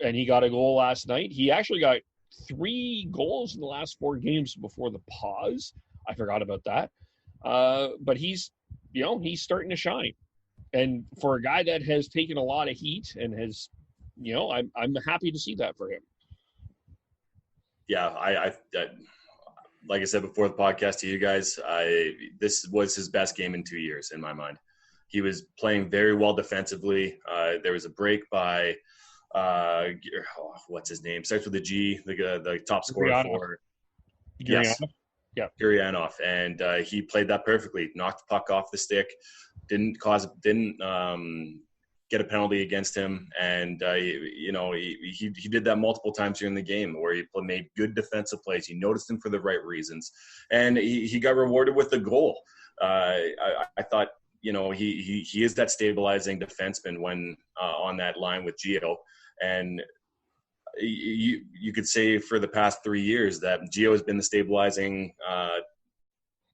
S1: And he got a goal last night. He actually got 3 goals in the last 4 games before the pause. I forgot about that. But he's starting to shine. And for a guy that has taken a lot of heat and has, I'm happy to see that for him.
S4: Yeah, I like I said before the podcast to you guys, this was his best game in 2 years in my mind. He was playing very well defensively. There was a break by what's his name? Starts with a G, the top scorer for yes,
S1: yeah,
S4: Gurianov, and he played that perfectly. Knocked the puck off the stick, didn't get a penalty against him, and he did that multiple times during the game where he made good defensive plays. He noticed him for the right reasons, and he got rewarded with a goal. I thought he is that stabilizing defenseman when on that line with Gio. And you could say for the past 3 years that Gio has been the stabilizing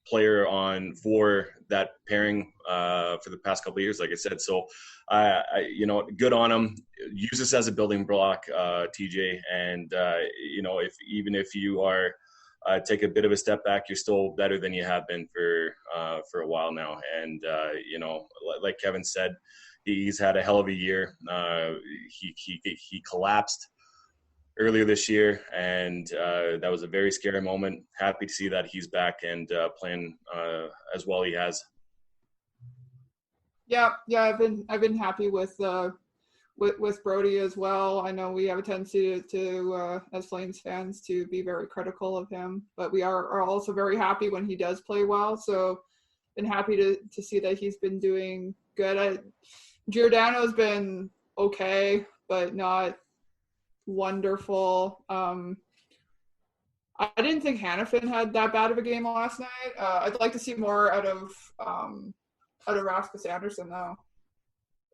S4: player for that pairing for the past couple of years, like I said. So, good on him. Use this as a building block, TJ. And if you are take a bit of a step back, you're still better than you have been for a while now. And like Kevin said, he's had a hell of a year. He collapsed earlier this year, and that was a very scary moment. Happy to see that he's back and playing as well he has.
S3: Yeah, I've been happy with Brodie as well. I know we have a tendency to as Flames fans to be very critical of him, but we are also very happy when he does play well. So, been happy to see that he's been doing good. Giordano's been okay, but not wonderful. I didn't think Hannafin had that bad of a game last night. I'd like to see more out of Rasmus Andersson though,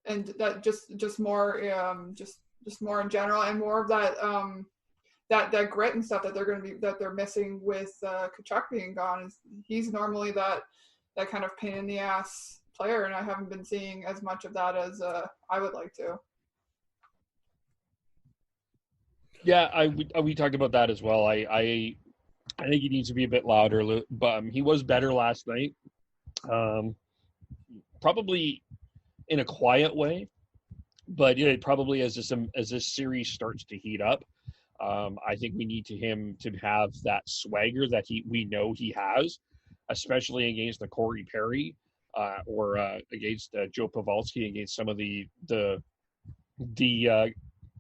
S3: and that just more just more in general, and more of that that grit and stuff that they're missing with Tkachuk being gone. He's normally that kind of pain in the ass player, and I haven't been seeing as much of that as I would like to.
S1: Yeah, we talked about that as well. I think he needs to be a bit louder, but he was better last night. Probably in a quiet way, but probably as this series starts to heat up, I think we need him to have that swagger that we know he has, especially against the Corey Perry. Or against Joe Pavelski, against some of the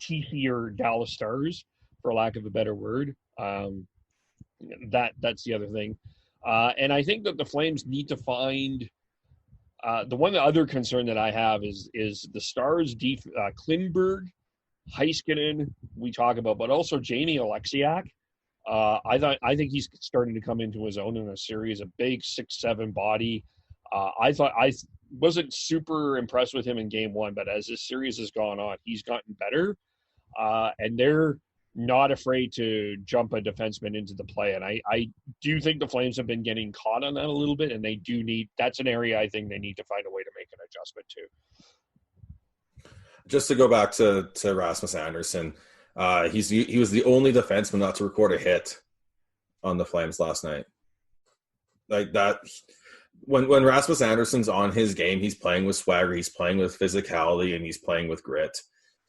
S1: T-tier Dallas Stars, for lack of a better word. That's the other thing. And I think that the Flames need to find the one other concern that I have is the Stars' Klingberg, Heiskanen we talk about, but also Jamie Alexiak. I think he's starting to come into his own in a series, a big 6'7" body. I wasn't super impressed with him in game 1, but as this series has gone on, he's gotten better. And they're not afraid to jump a defenseman into the play. And I do think the Flames have been getting caught on that a little bit, and that's an area I think they need to find a way to make an adjustment to.
S2: Just to go back to Rasmus Andersson, he was the only defenseman not to record a hit on the Flames last night. Like that. when Rasmus Anderson's on his game, he's playing with swagger, he's playing with physicality, and he's playing with grit.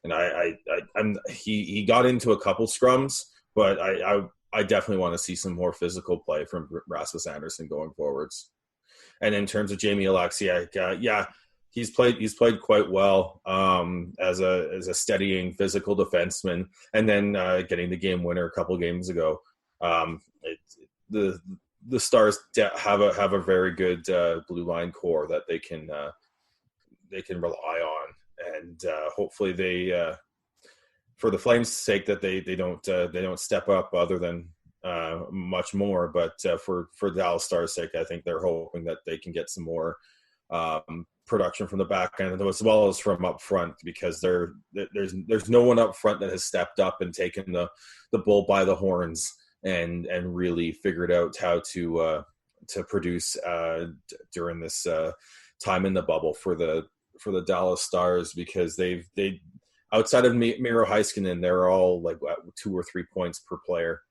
S2: And he got into a couple scrums, but I definitely want to see some more physical play from Rasmus Anderson going forwards. And in terms of Jamie Oleksiak, he's played quite well as a steadying physical defenseman, and then getting the game winner a couple games ago. The Stars have a very good blue line core that they can rely on, and hopefully they, for the Flames' sake, that they don't step up other than much more. But for Dallas Stars' sake, I think they're hoping that they can get some more production from the back end as well as from up front, because there's no one up front that has stepped up and taken the bull by the horns and really figured out how to produce during this time in the bubble for the Dallas Stars, because they outside of Miro Heiskanen, they're all like 2 or 3 points per player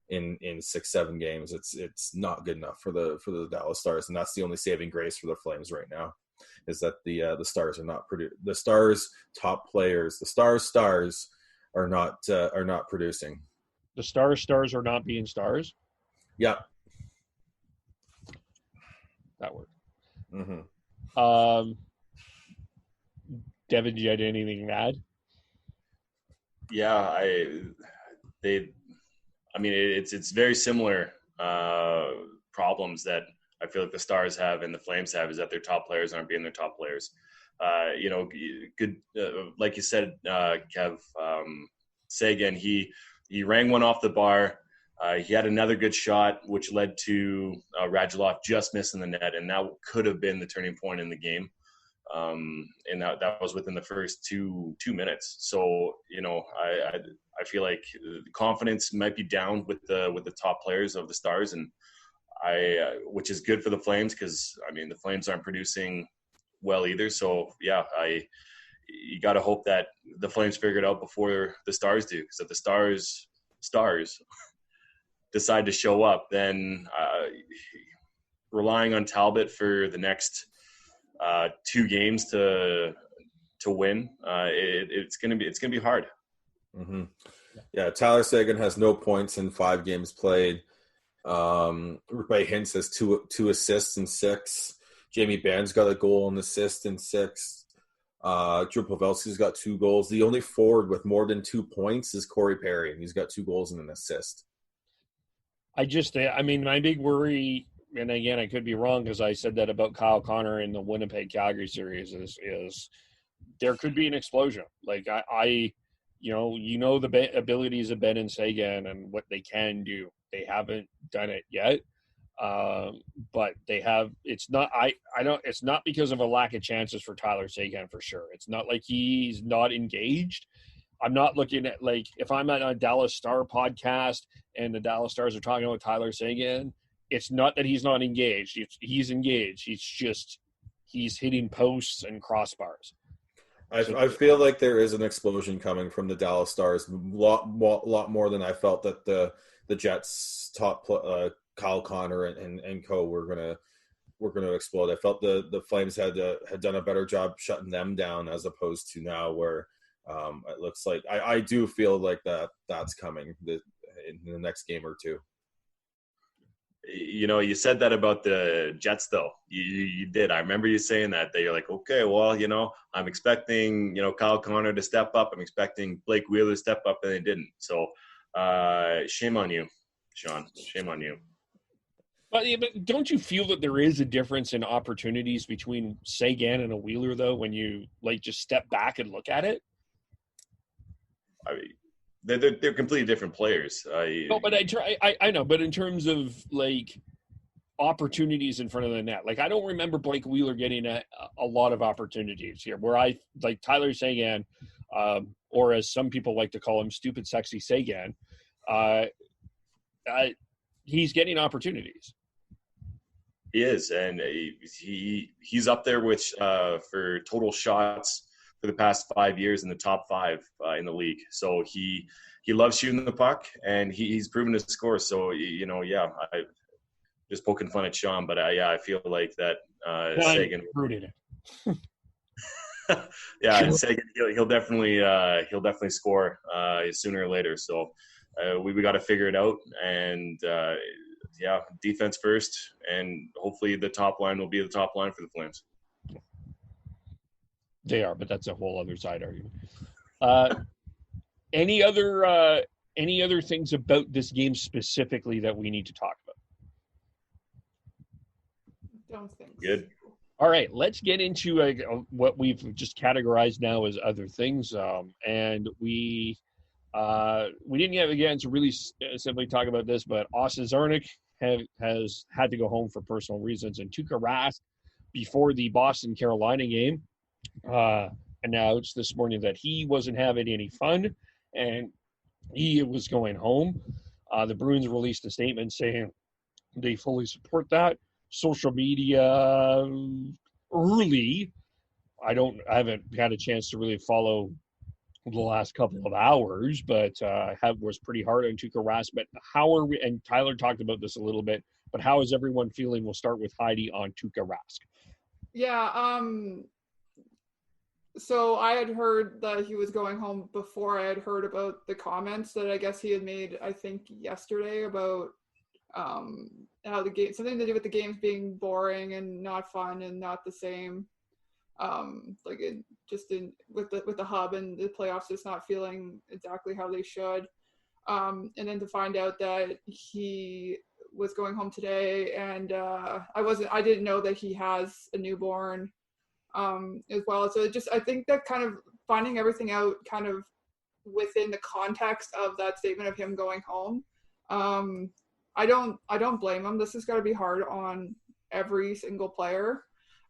S2: in 6-7 games. It's not good enough for the Dallas Stars, and that's the only saving grace for the Flames right now, is that the Stars are not the Stars top players, the Stars are not producing.
S1: The stars are not being stars.
S2: Yeah,
S1: that worked.
S2: Mm-hmm.
S1: Devin, do you have anything to add?
S4: Yeah, it's very similar problems that I feel like the Stars have and the Flames have, is that their top players aren't being their top players. Good, like you said, Kev, Seguin, he rang one off the bar. He had another good shot, which led to Radulov just missing the net, and that could have been the turning point in the game. And that was within the first two minutes. So, I feel like the confidence might be down with the top players of the Stars, and which is good for the Flames, because the Flames aren't producing well either. So yeah, you got to hope that the Flames figure it out before the Stars do, because if the Stars decide to show up, then relying on Talbot for the next 2 games to win, it's gonna be hard.
S2: Mm-hmm. Yeah, Tyler Seguin has no points in 5 games played. Ray Hintz has 2 assists in 6. Jamie Bann's got a goal and assist in 6. Drew Pavelski's got 2 goals. The only forward with more than 2 points is Corey Perry, and he's got 2 goals and an assist.
S1: My big worry, and again, I could be wrong because I said that about Kyle Connor in the Winnipeg-Calgary series, is there could be an explosion. Like the abilities of Ben and Seguin and what they can do. They haven't done it yet, but they have. It's not. It's not because of a lack of chances for Tyler Seguin for sure. It's not like he's not engaged. I'm not looking at, like, if I'm at a Dallas Star podcast and the Dallas Stars are talking about Tyler Seguin, it's not that he's not engaged. He's engaged. He's hitting posts and crossbars.
S2: I feel like there is an explosion coming from the Dallas Stars, a lot more than I felt that the Jets top Kyle Connor and co were gonna explode. I felt the Flames had done a better job shutting them down, as opposed to now where it looks like I do feel like that's coming in the next game or 2.
S4: You said that about the Jets, though. You did. I remember you saying that you're like, okay, well, I'm expecting, Kyle Connor to step up. I'm expecting Blake Wheeler to step up, and they didn't. So shame on you, Sean. Shame on you.
S1: But don't you feel that there is a difference in opportunities between Seguin and a Wheeler, though, when you just step back and look at it?
S4: They're completely different players.
S1: I know, but in terms of opportunities in front of the net, I don't remember Blake Wheeler getting a lot of opportunities here. Where Tyler Seguin, or as some people like to call him, stupid sexy Seguin, he's getting opportunities.
S4: He is, and he's up there with for total shots for the past 5 years in the top 5 in the league. So he loves shooting the puck, and he's proven to score. So just poking fun at Sean, but I feel like that Sagan
S1: rooted it.
S4: Yeah, and Sagan, he'll definitely score sooner or later. So we got to figure it out, and defense first, and hopefully the top line will be the top line for the Flames.
S1: They are, but that's a whole other side argument. Any other things about this game specifically that we need to talk about?
S3: Don't think so.
S4: Good.
S1: All right, let's get into what we've just categorized now as other things. And we didn't have a chance to really simply talk about this, but Austin Czarnik has had to go home for personal reasons. And Tuukka Rask, before the Boston-Carolina game, announced this morning that he wasn't having any fun and he was going home. The Bruins released a statement saying they fully support that. Social media early. I haven't had a chance to really follow the last couple of hours, but was pretty hard on Tuukka Rask. But how are we? And Tyler talked about this a little bit. But how is everyone feeling? We'll start with Heidi on Tuukka Rask.
S3: Yeah. So I had heard that he was going home before I had heard about the comments that I guess he had made, I think, yesterday about how the game, something to do with the games being boring and not fun and not the same. With the hub and the playoffs just not feeling exactly how they should. And then to find out that he was going home today, and I didn't know that he has a newborn as well. So I think that kind of finding everything out kind of within the context of that statement of him going home. I don't blame him. This has got to be hard on every single player.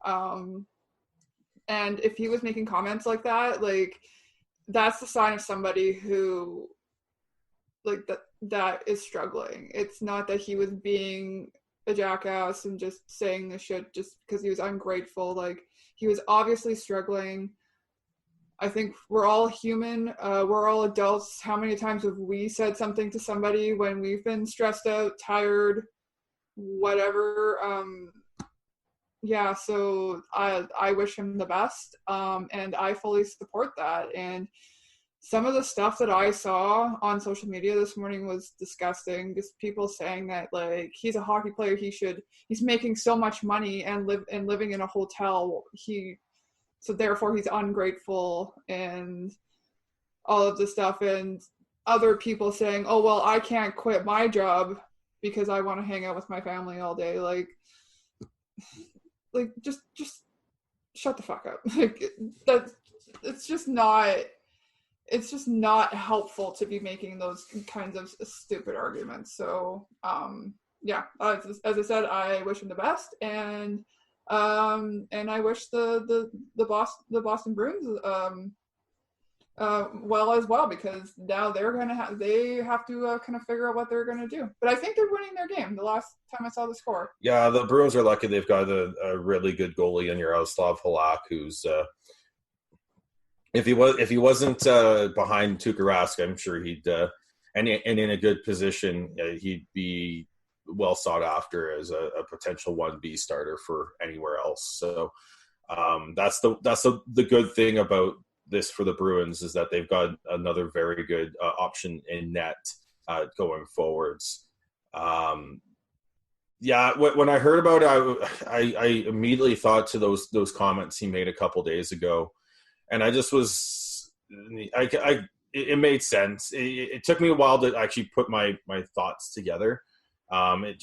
S3: And if he was making comments like that, like that's the sign of somebody who like that is struggling. It's not that he was being a jackass and just saying this shit just because he was ungrateful. Like he was obviously struggling. I think we're all human. We're all adults. How many times have we said something to somebody when we've been stressed out, tired, whatever? So I wish him the best. And I fully support that. And some of the stuff that I saw on social media this morning was disgusting. Just people saying that like he's a hockey player, he's making so much money and living in a hotel. So therefore he's ungrateful and all of this stuff, and other people saying, oh, well, I can't quit my job because I want to hang out with my family all day. Like just shut the fuck up. Like it's just not helpful to be making those kinds of stupid arguments. So as I said, I wish him the best, and I wish the Boston Bruins well as well, because now they have to kind of figure out what they're going to do. But I think they're winning their game. The last time I saw the score.
S2: Yeah, the Bruins are lucky they've got a really good goalie in Yaroslav Halak, who's if he wasn't behind Tuukka Rask, I'm sure he'd and in a good position, he'd be well sought after as a potential 1B starter for anywhere else. So that's the good thing about this for the Bruins, is that they've got another very good option in net going forwards. When I heard about it, I immediately thought to those comments he made a couple days ago, and I just was it made sense. It took me a while to actually put my thoughts together. I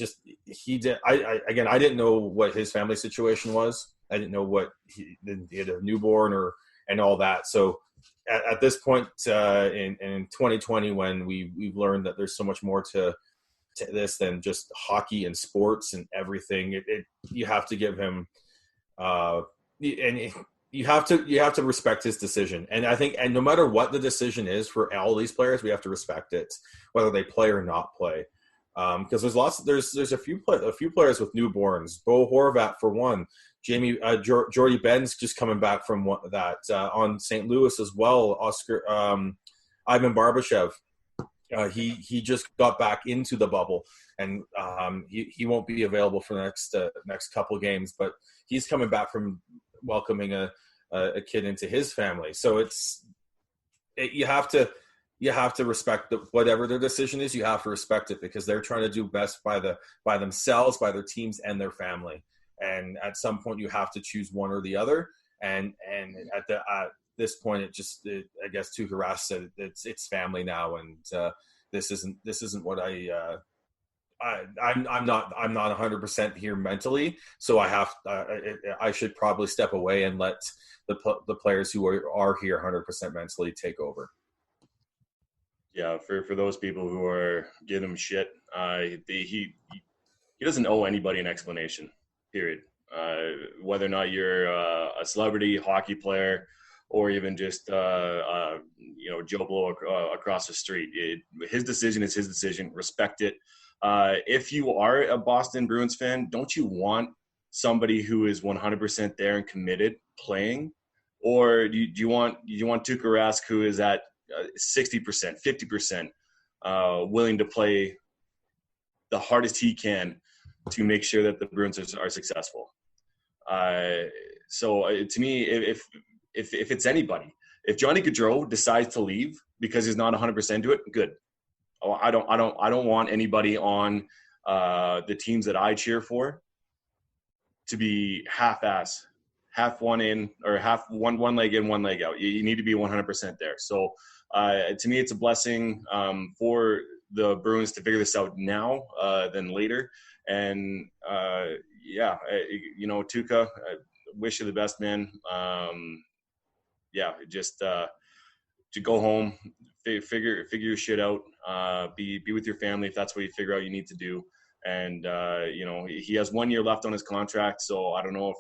S2: didn't know what his family situation was. I didn't know what he had a newborn and all that. So at this point in 2020, when we've learned that there's so much more to this than just hockey and sports and everything, you have to give him and you have to respect his decision. And I think, and no matter what the decision is for all these players, we have to respect it, whether they play or not play. Because there's a few players with newborns. Bo Horvat for one. Jordy Ben's just coming back from that on St. Louis as well. Ivan Barbashev. He just got back into the bubble, and he won't be available for the next couple games. But he's coming back from welcoming a kid into his family. So you have to respect whatever their decision is. You have to respect it because they're trying to do best by themselves, by their teams, and their family. And at some point, you have to choose one or the other. And at this point, I guess Tuukka Rask said it's family now, and this isn't what I'm not 100% here mentally, so I should probably step away and let the players who are here 100% mentally take over.
S4: Yeah, for those people who are giving him shit, he doesn't owe anybody an explanation. Period. Whether or not you're a celebrity hockey player or even just Joe Blow across the street, his decision is his decision. Respect it. If you are a Boston Bruins fan, don't you want somebody who is 100% there and committed playing, or do you want Tuukka Rask who is at 60%, 50% willing to play the hardest he can to make sure that the Bruins are successful? So to me, if it's anybody, if Johnny Gaudreau decides to leave because he's not 100% to it, good. I don't want anybody on the teams that I cheer for to be half-ass, half one in or half one leg in, one leg out. You need to be 100% there. So to me, it's a blessing for the Bruins to figure this out now than later. And Tuukka, wish you the best, man. Just to go home, figure your shit out, be with your family if that's what you figure out you need to do. And he has 1 year left on his contract, so I don't know if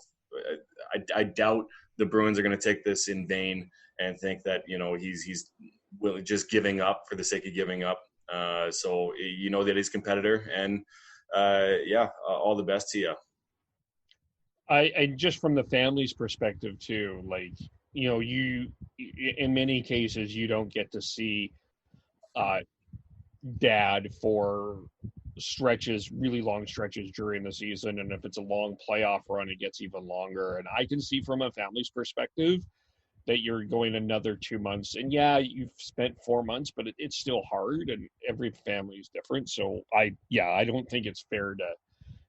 S4: I doubt the Bruins are going to take this in vain and think that he's really just giving up for the sake of giving up. So that he's a competitor, and all the best to you.
S1: I just from the family's perspective too, like, you in many cases you don't get to see dad for really long stretches during the season, and if it's a long playoff run, it gets even longer. And I can see from a family's perspective that you're going another 2 months, and you've spent 4 months, but it's still hard, and every family is different. So I don't think it's fair to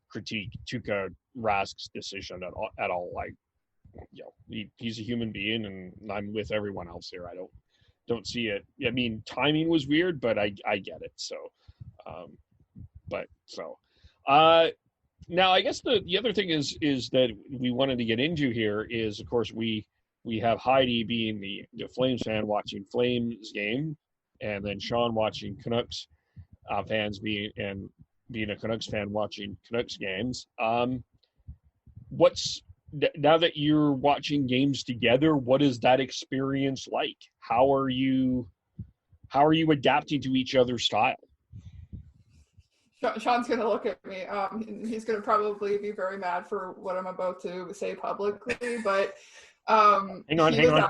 S1: critique Tuukka Rask's decision at all. Like, he's a human being, and I'm with everyone else here. I don't see it. I mean, timing was weird, but I get it. So, now I guess the other thing is that we wanted to get into here is, of course, we have Heidi being the Flames fan watching Flames game, and then Sean watching Canucks fans being a Canucks fan watching Canucks games. Now that you're watching games together, what is that experience like? How are you adapting to each other's style?
S3: Sean's going to look at me. He's going to probably be very mad for what I'm about to say publicly, but hang on. Okay,
S1: hang on.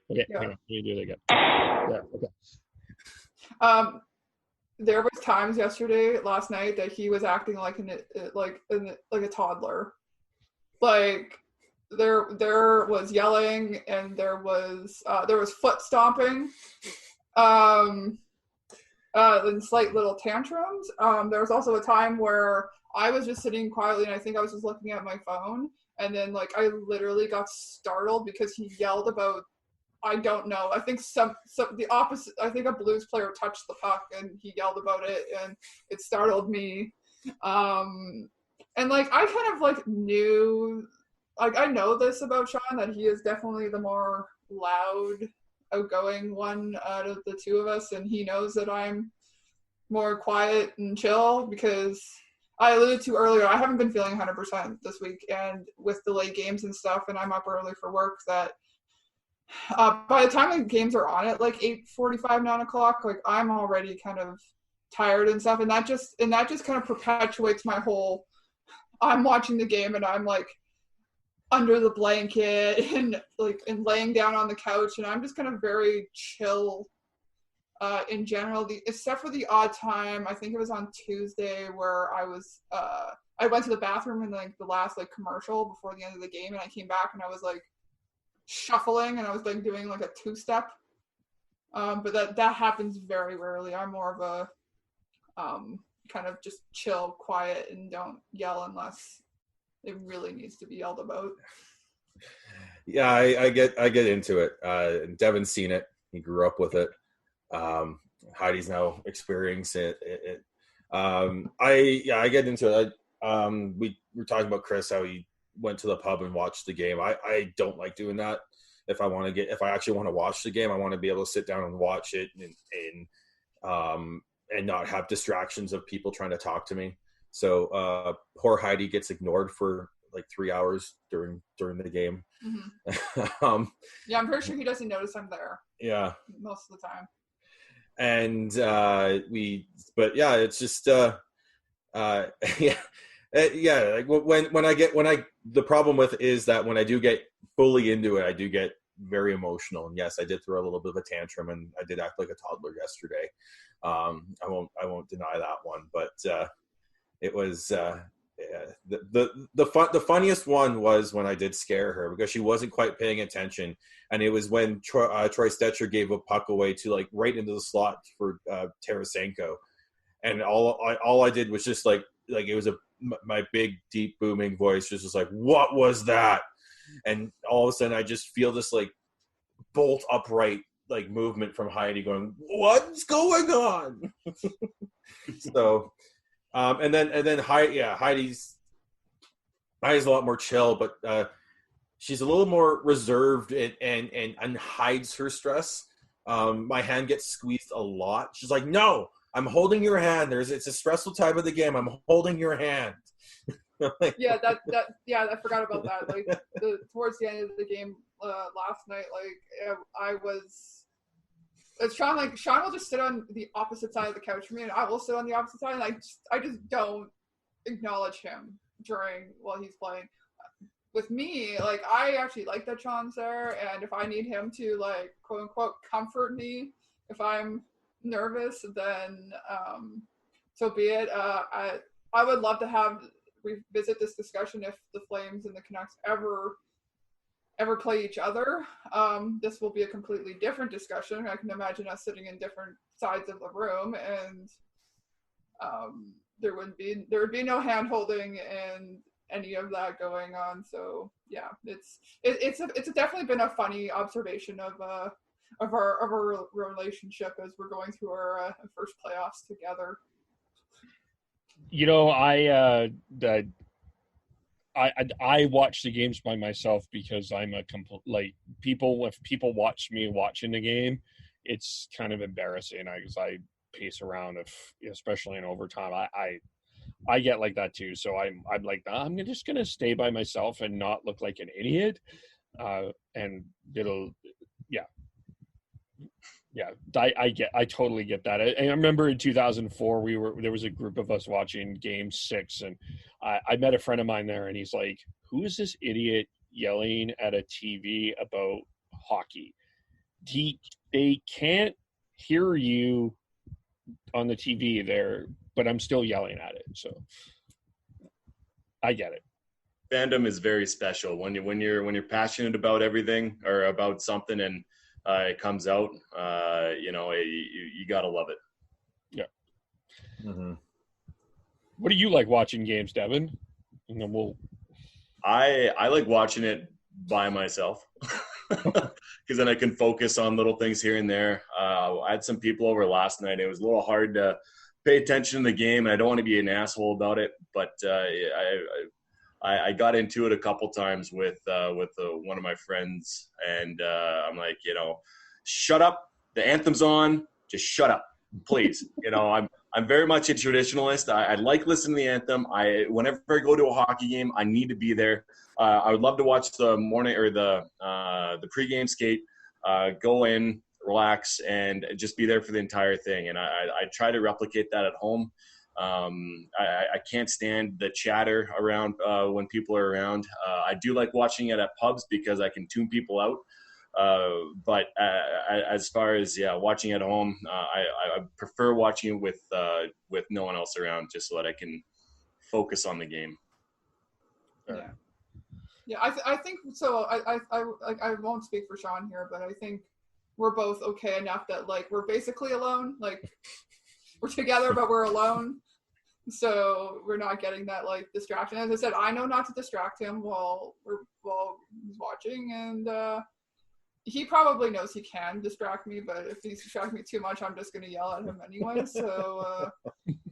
S1: Let me do it again. Yeah, okay.
S3: There was times last night, that he was acting like a toddler. Like there was yelling, and there was foot stomping, and slight little tantrums. There was also a time where I was just sitting quietly, and I think I was just looking at my phone, and then I literally got startled because he yelled about, I don't know, I think the opposite. I think a Blues player touched the puck, and he yelled about it, and it startled me. And I kind of knew, I know this about Sean, that he is definitely the more loud, outgoing one out of the two of us, and he knows that I'm more quiet and chill, because I alluded to earlier, I haven't been feeling 100% this week, and with delayed games and stuff, and I'm up early for work, that by the time the games are on at 8:45, 9 o'clock, I'm already kind of tired and stuff, and that just kind of perpetuates my whole, I'm watching the game and I'm under the blanket and laying down on the couch, and I'm just kind of very chill in general, except for the odd time, I think it was on Tuesday where I went to the bathroom in like the last like commercial before the end of the game, and I came back and I was like shuffling and I was like doing like a two-step. But that happens very rarely. I'm more of a kind of just chill, quiet, and don't yell unless it really needs to be yelled about.
S2: Yeah, I get into it. Devin's seen it. He grew up with it. Heidi's now experiencing it. I get into it. We were talking about Chris, how he went to the pub and watched the game. I don't like doing that. If I actually want to watch the game, I want to be able to sit down and watch it and not have distractions of people trying to talk to me. So poor Heidi gets ignored for like 3 hours during the game.
S3: Mm-hmm. Yeah, I'm pretty sure he doesn't notice I'm there.
S2: Yeah,
S3: most of the time.
S2: And it's just like the problem with it is that when I do get fully into it, I do get very emotional. And yes, I did throw a little bit of a tantrum, and I did act like a toddler yesterday. I won't deny that one, but it was the funniest one was when I did scare her because she wasn't quite paying attention, and it was when Troy Stetcher gave a puck away to like right into the slot for Tarasenko, and all I did was just like it was my big deep booming voice was just like, what was that? And all of a sudden I just feel this like bolt upright like movement from Heidi going, what's going on? So and then Heidi's a lot more chill, but she's a little more reserved and hides her stress. My hand gets squeezed a lot. She's like, no, I'm holding your hand. It's a stressful time of the game. I'm holding your hand.
S3: I forgot about that. Like towards the end of the game last night, Sean will just sit on the opposite side of the couch from me, and I will sit on the opposite side, and I just don't acknowledge him while he's playing. With me, like I actually like that Sean's there, and if I need him to like quote unquote comfort me if I'm nervous, then so be it. I would love to revisit this discussion if the Flames and the Canucks ever play each other. This will be a completely different discussion. I can imagine us sitting in different sides of the room, and there would be no hand holding and any of that going on. So yeah, it's definitely been a funny observation of our relationship as we're going through our first playoffs together.
S1: You know, I watch the games by myself because I'm a if people watch me watching the game, it's kind of embarrassing. Because I pace around especially in overtime. I get like that too. So I'm like, I'm just gonna stay by myself and not look like an idiot. And it'll, yeah. I totally get that. I remember in 2004 there was a group of us watching Game 6, and I met a friend of mine there, and he's like, "Who is this idiot yelling at a TV about hockey? They can't hear you on the TV there, but I'm still yelling at it." So I get it.
S4: Fandom is very special when you're passionate about everything or about something, and it comes out, you gotta love it.
S1: Yeah.
S2: Mm-hmm.
S1: What do you like watching games, Devin? And then
S4: I like watching it by myself because then I can focus on little things here and there. I had some people over last night. It was a little hard to pay attention to the game, and I don't want to be an asshole about it, but I got into it a couple times with one of my friends, and I'm like, shut up. The anthem's on. Just shut up, please. I'm very much a traditionalist. I like listening to the anthem. Whenever I go to a hockey game, I need to be there. I would love to watch the morning or the pregame skate. Go in, relax, and just be there for the entire thing. And I try to replicate that at home. I can't stand the chatter around when people are around. I do like watching it at pubs because I can tune people out. But as far as watching at home, I prefer watching it with no one else around, just so that I can focus on the game.
S3: Yeah, I think so. I won't speak for Sean here, but I think we're both okay enough that like we're basically alone. Like we're together, but we're alone. So we're not getting that like distraction. As I said, I know not to distract him while he's watching, and he probably knows he can distract me. But if he's distracting me too much, I'm just going to yell at him anyway. So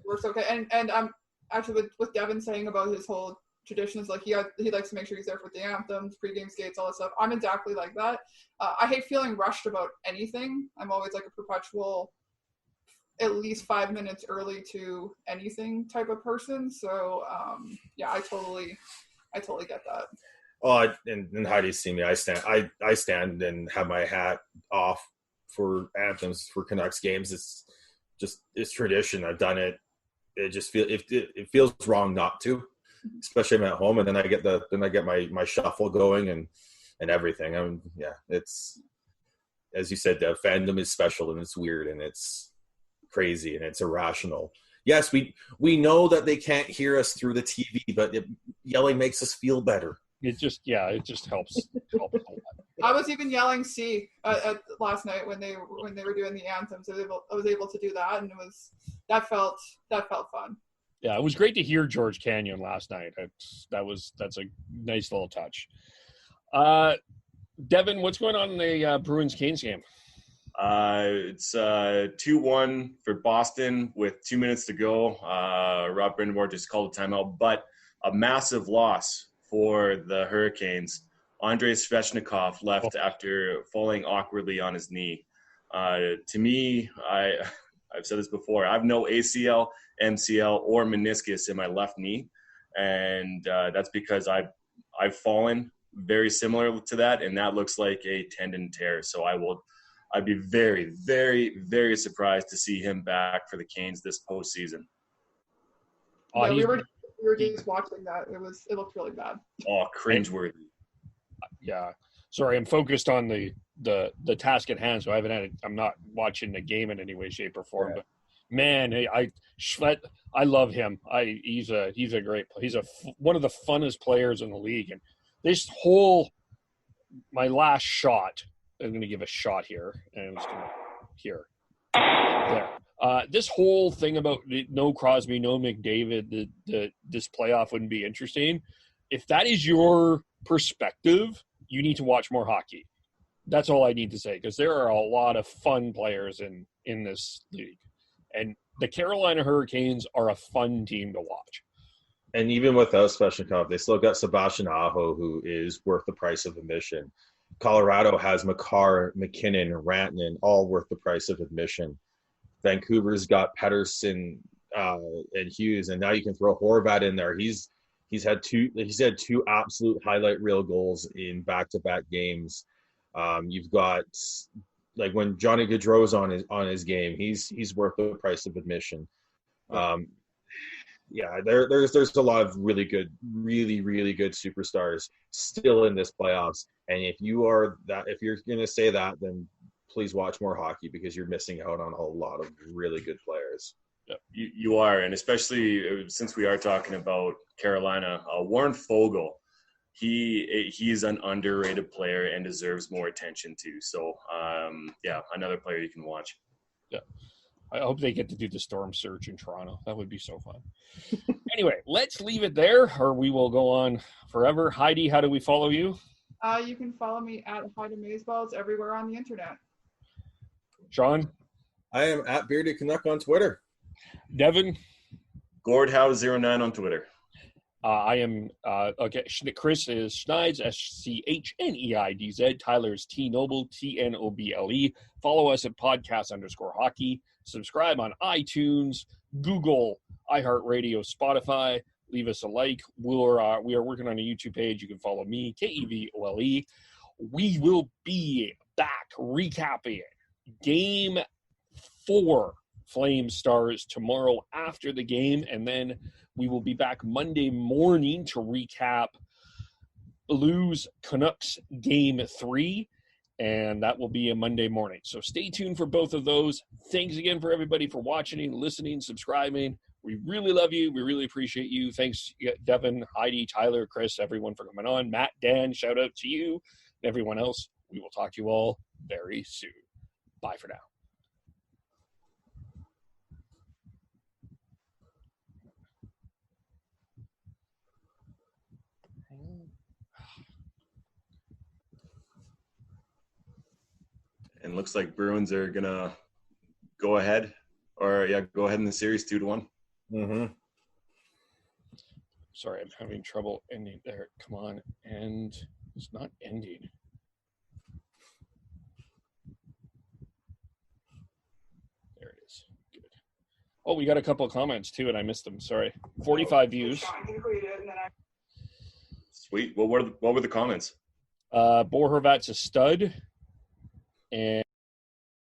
S3: we're okay. And I'm actually with Devin saying about his whole traditions, like he likes to make sure he's there for the anthems, pregame skates, all that stuff. I'm exactly like that. I hate feeling rushed about anything. I'm always like a perpetual at least 5 minutes early to anything type of person. So I totally get that.
S2: Oh, and Heidi's seen me. I stand and have my hat off for anthems for Canucks games. It's tradition. I've done it. It feels wrong not to, especially when I'm at home. And then I get my shuffle going and everything. It's, as you said, the fandom is special and it's weird and it's crazy and it's irrational. Yes, we know that they can't hear us through the TV, but yelling makes us feel better.
S1: It just helps.
S3: I was even yelling "C" at last night when they were doing the anthems. I was able to do that, and that felt fun.
S1: Yeah, it was great to hear George Canyon last night. That's a nice little touch. Devin, what's going on in the Bruins-Canes game?
S4: It's 2-1 for Boston with 2 minutes to go. Rob Brindamore just called a timeout, but a massive loss for the Hurricanes. Andrei Svechnikov left after falling awkwardly on his knee. To me, I've said this before, I have no ACL, MCL, or meniscus in my left knee, and that's because I've fallen very similar to that, and that looks like a tendon tear. So I'd be very, very, very surprised to see him back for the Canes this postseason.
S3: Yeah, we were just watching that. It looked really bad.
S4: Oh, cringeworthy.
S1: Yeah. Sorry, I'm focused on the task at hand, so I'm not watching the game in any way, shape, or form. Yeah. But man, I love him. He's a great player. He's one of the funnest players in the league. And this my last shot, I'm going to give a shot here, and I'm just going to here. There. This whole thing about no Crosby, no McDavid, this playoff wouldn't be interesting. If that is your perspective, you need to watch more hockey. That's all I need to say, because there are a lot of fun players in this league. And the Carolina Hurricanes are a fun team to watch.
S2: And even without Svechnikov, they still got Sebastian Aho, who is worth the price of admission. Colorado has Makar, McKinnon, Rantanen, all worth the price of admission. Vancouver's got Pettersson and Hughes, and now you can throw Horvat in there. He's had two absolute highlight reel goals in back-to-back games. You've got, like, when Johnny Gaudreau's on his game, he's worth the price of admission. There's a lot of really good, really, really good superstars still in this playoffs. And if you're going to say that, then please watch more hockey, because you're missing out on a lot of really good players.
S4: Yeah, you are, and especially since we are talking about Carolina, Warren Foegele, he's an underrated player and deserves more attention too. So, another player you can watch.
S1: Yeah. I hope they get to do the storm surge in Toronto. That would be so fun. Anyway, let's leave it there, or we will go on forever. Heidi, how do we follow you?
S3: You can follow me at Heidi Mazeballs everywhere on the internet.
S1: Sean?
S2: I am at Bearded Canuck on Twitter.
S1: Devin?
S4: Gordhouse09 on Twitter.
S1: I am Chris is Schneidz, SCHNEIDZ. Tyler is T Noble, TNOBLE. Follow us at podcast_hockey. Subscribe on iTunes, Google, iHeartRadio, Spotify. Leave us a like. We are working on a YouTube page. You can follow me, KEVOLE. We will be back recapping Game 4 Flame Stars tomorrow after the game, and then we will be back Monday morning to recap Blues Canucks Game 3 and that will be a Monday morning. So stay tuned for both of those. Thanks again for everybody for watching, listening, subscribing. We really love you. We really appreciate you. Thanks, Devin, Heidi, Tyler, Chris, everyone for coming on. Matt, Dan, shout out to you and everyone else. We will talk to you all very soon. Bye for now.
S4: And looks like Bruins are gonna go ahead in the series 2-1.
S2: Mm-hmm.
S1: Sorry, I'm having trouble ending there. Come on, and it's not ending. There it is. Good. Oh, we got a couple of comments too, and I missed them. Sorry. 45 views.
S4: Sweet. What were the comments?
S1: Bo Horvat's a stud, and